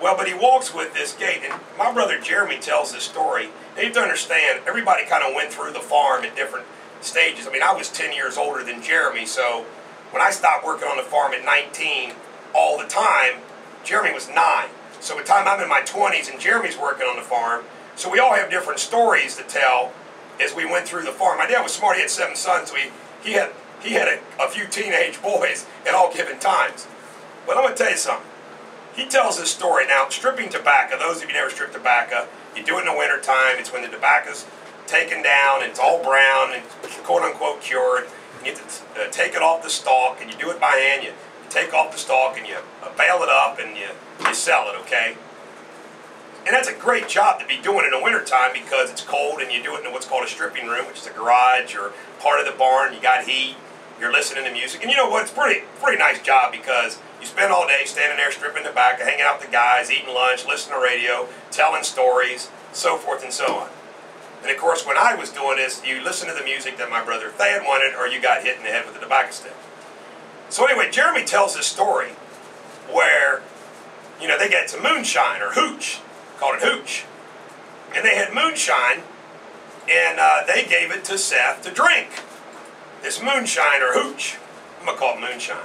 Well, but he walks with this gait, and my brother Jeremy tells this story. You have to understand, everybody kind of went through the farm at different stages. I mean, I was 10 years older than Jeremy, so when I stopped working on the farm at 19 all the time, Jeremy was 9. So by the time I'm in my 20s and Jeremy's working on the farm, so we all have different stories to tell as we went through the farm. My dad was smart. He had 7 sons, so he had a few teenage boys at all given times. But I'm going to tell you something. he tells this story. Now, stripping tobacco, those of you who never strip tobacco, you do it in the wintertime. It's when the tobacco's taken down and it's all brown and quote-unquote cured. You have to take it off the stalk, and you do it by hand. You take off the stalk and you bale it up and you sell it, okay? And that's a great job to be doing in the wintertime because it's cold and you do it in what's called a stripping room, which is a garage or part of the barn. You got heat, you're listening to music. And you know what? It's pretty nice job because you spend all day standing there stripping tobacco, hanging out with the guys, eating lunch, listening to radio, telling stories, so forth and so on. And of course, when I was doing this, you listen to the music that my brother Thad wanted or you got hit in the head with a tobacco stick. So anyway, Jeremy tells this story where, you know, they get some moonshine or hooch, called it hooch. And they had moonshine, and they gave it to Seth to drink. This moonshine or hooch. I'm going to call it moonshine.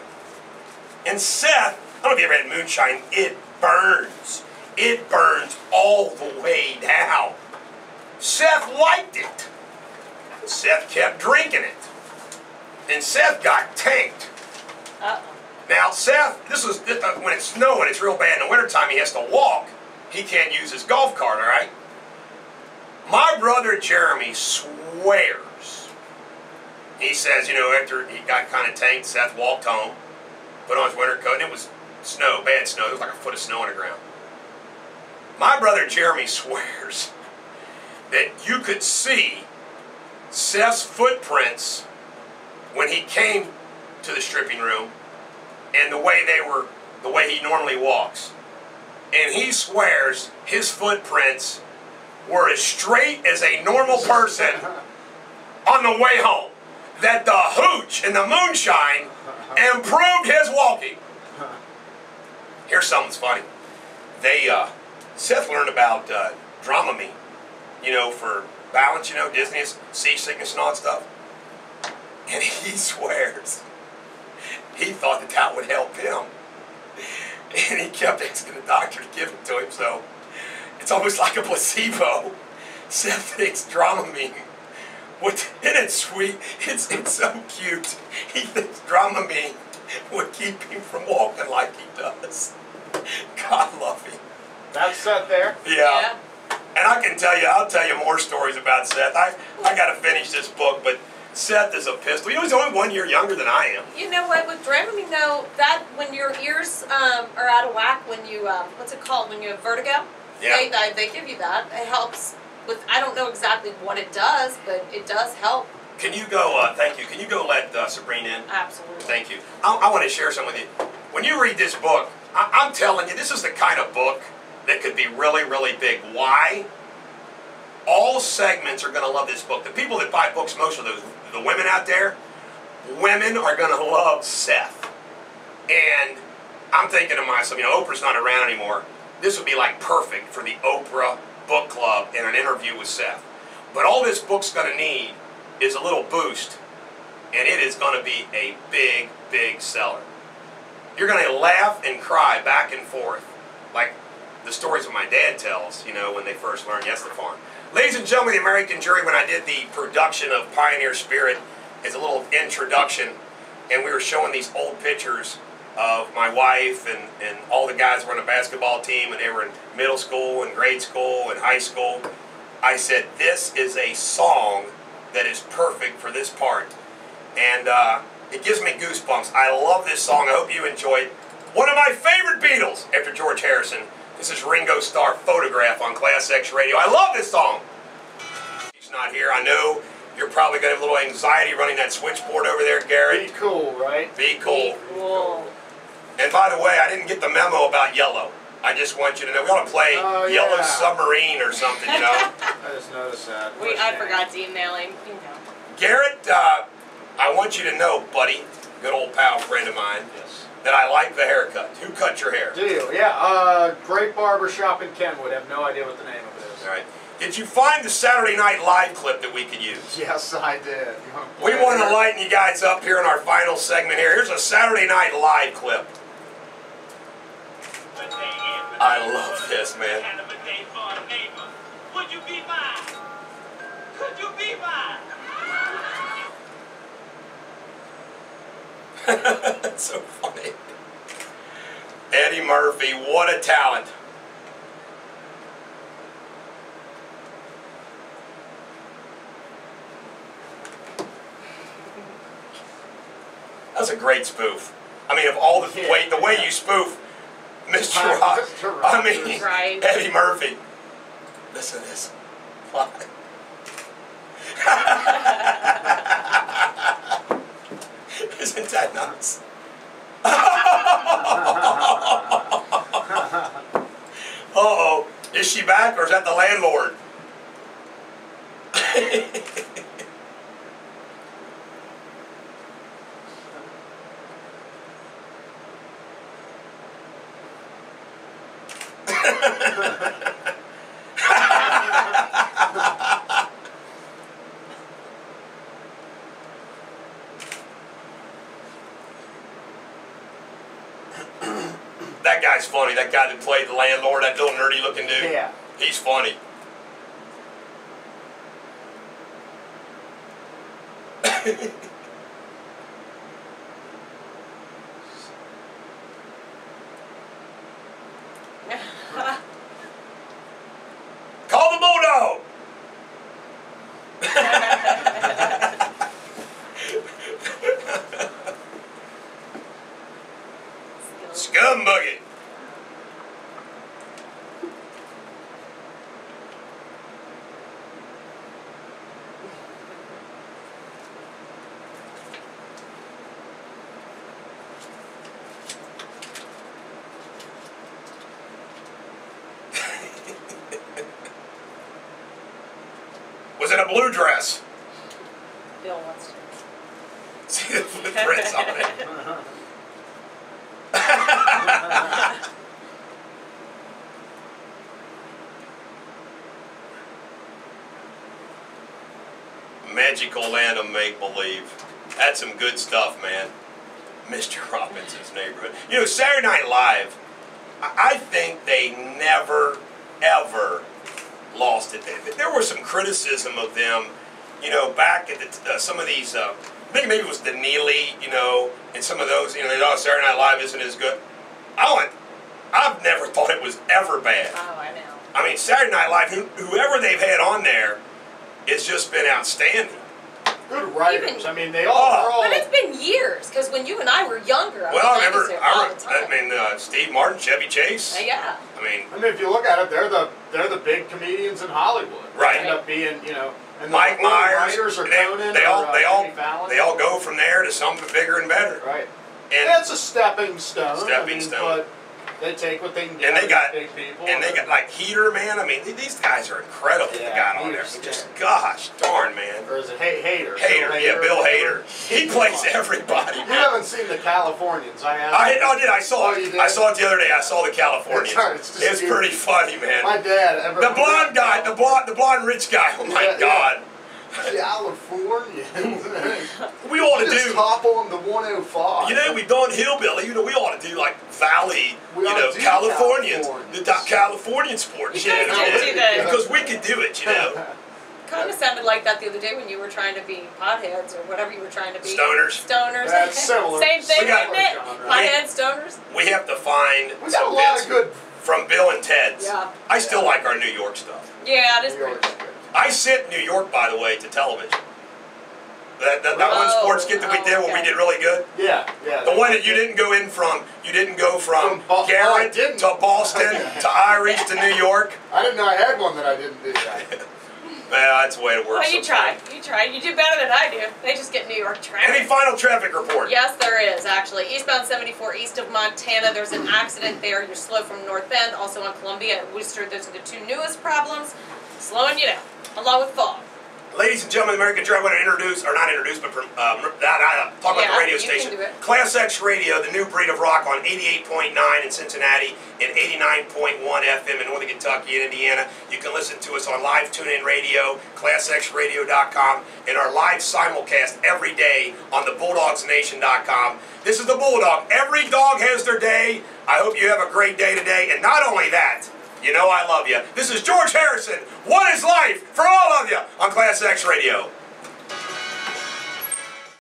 And Seth, I don't know if you ever had moonshine, it burns. It burns all the way down. Seth liked it. Seth kept drinking it. And Seth got tanked. Uh-oh. Now, Seth, this was when it's snowing, it's real bad. In the wintertime, he has to walk. He can't use his golf cart, all right? My brother Jeremy swears. He says, you know, after he got kind of tanked, Seth walked home, put on his winter coat, and it was snow, bad snow. There was like a foot of snow on the ground. My brother Jeremy swears that you could see Seth's footprints when he came to the stripping room and the way he normally walks. And he swears his footprints were as straight as a normal person on the way home. That the hooch and the moonshine improved his walking. Here's something that's funny. Seth learned about Dramamine, you know, for balance, you know, dizziness, seasickness and all that stuff. And he swears he thought that would help him. And he kept asking the doctor to give it to him, so it's almost like a placebo. Seth takes Dramamine. Isn't it sweet? It's so cute. He thinks Dramamine would keep him from walking like he does. God love him. That's Seth there. Yeah. And I'll tell you more stories about Seth. I got to finish this book, but Seth is a pistol. You know, he's only 1 year younger than I am. You know what? With Dramamine, though, that when your ears are out of whack, when you what's it called? When you have vertigo, yeah. they give you that. It helps with. I don't know exactly what it does, but it does help. Can you go? Thank you. Can you go let Sabrina in? Absolutely. Thank you. I want to share something with you. When you read this book, I'm telling you, this is the kind of book that could be really, really big. Why? All segments are going to love this book. The people that buy books, most of those, the women out there, women are going to love Seth. And I'm thinking to myself, you know, Oprah's not around anymore. This would be like perfect for the Oprah book club and an interview with Seth. But all this book's going to need is a little boost, and it is going to be a big, big seller. You're going to laugh and cry back and forth, like the stories that my dad tells, you know, when they first learned Yes the Farm. Ladies and gentlemen, the American Jury, when I did the production of Pioneer Spirit, as a little introduction, and we were showing these old pictures of my wife and all the guys who were on the basketball team, and they were in middle school and grade school and high school. I said, this is a song that is perfect for this part. And it gives me goosebumps. I love this song. I hope you enjoy it. One of my favorite Beatles after George Harrison. This is Ringo Starr, Photograph on ClassX Radio. I love this song. He's not here. I know you're probably going to have a little anxiety running that switchboard over there, Gary. Be cool, right? Be cool. Be cool. And by the way, I didn't get the memo about Yellow. I just want you to know, we ought to play Yellow Submarine or something, you know. I just noticed that. I forgot to email him, you know. Garrett, I want you to know, buddy, good old pal friend of mine, Yes. that I like the haircut. Who cut your hair? Do you? Yeah, great barber shop in Kenwood. I have no idea what the name of it is. All right. Did you find the Saturday Night Live clip that we could use? Yes, I did. We want to lighten you guys up here in our final segment here. Here's a Saturday Night Live clip. I love this, man. Would you be mine? Could you be mine? That's so funny. Eddie Murphy, what a talent. That's a great spoof. I mean, of all the way you spoof Mr. Rock, I mean, Right. Eddie Murphy. Listen to this. Why? Isn't that nuts? Uh-oh. Is she back or is that the landlord? That guy's funny. That guy that played the landlord, that little nerdy looking dude. Yeah. He's funny. Call the Bulldog! Scumbuggy. Was it a blue dress? Bill wants to. See the footprints on it. Magical land of make-believe. That's some good stuff, man. Mr. Robinson's Neighborhood. You know, Saturday Night Live, I think they never, ever lost it. There was some criticism of them, you know, back at some of these, I think maybe it was the Neely, you know, and some of those, you know, they thought Saturday Night Live isn't as good. I've never thought it was ever bad. Oh, I know. I mean, Saturday Night Live, whoever they've had on there, it's just been outstanding. Good writers. I mean, they all. But it's been years, because when you and I were younger, Well, I remember. all the time. I mean, Steve Martin, Chevy Chase. Yeah. I mean, if you look at it, they're the big comedians in Hollywood. Right. They end up being, you know, and Mike the Myers. writers are They Conan all Jimmy Fallon. they all go from there to something bigger and better. Right. And That's a stepping stone. Stepping stone. But they take what they can get. And they got big people. and they got like Heater, man. I mean, these guys are incredible. They got on there. Heater's Just gosh darn, man. Or is it Hader? Hader, yeah, Bill Hader. He plays everybody. You haven't seen the Californians, I have. I did. I saw Oh, it. you did? I saw it the other day. I saw the Californians. It's just pretty funny, man. My dad. The blonde guy, the blonde rich guy. Oh my Yeah, God. Californians. We ought to just do. hop on the 105. You know, we've done hillbilly. You know, we ought to do like Valley. We You ought know, to do Californians, Californians. the Californian sports. You guys did do that. Because we could do it. You know, Kind of sounded like that the other day when you were trying to be potheads or whatever you were trying to be. Stoners. Stoners. That's similar. Same thing, We got- isn't it? genre. Potheads, stoners. we have to find We got a some lot bits of good. from Bill and Ted's. Yeah. I still like our New York stuff. Yeah, it is New pretty York's good. good. I sent New York, by the way, to television. That one Oh, sports skit that we did where we okay. did really good. Yeah. The one that you didn't go from Garrett didn't. to Boston to Irish to New York. I didn't know I had one that I didn't do that. Well, that's the way it works. Well, you tried. You tried. You do better than I do. They just get New York traffic. Any final traffic report? Yes, there is, actually. Eastbound 74 east of Montana, there's an accident there. You're slow from North Bend. Also on Columbia and Worcester, those are the two newest problems. Slowing you down, along with fog. Ladies and gentlemen, American Drive, I want to introduce, or not introduce, but talk about the radio you station. can do it. ClassX Radio, the new breed of rock on 88.9 in Cincinnati and 89.1 FM in Northern Kentucky and Indiana. You can listen to us on live TuneIn Radio, ClassXRadio.com, and our live simulcast every day on the BulldogsNation.com. This is the Bulldog. Every dog has their day. I hope you have a great day today. And not only that, you know I love you. This is George Harrison. What is life for all of you on ClassX Radio.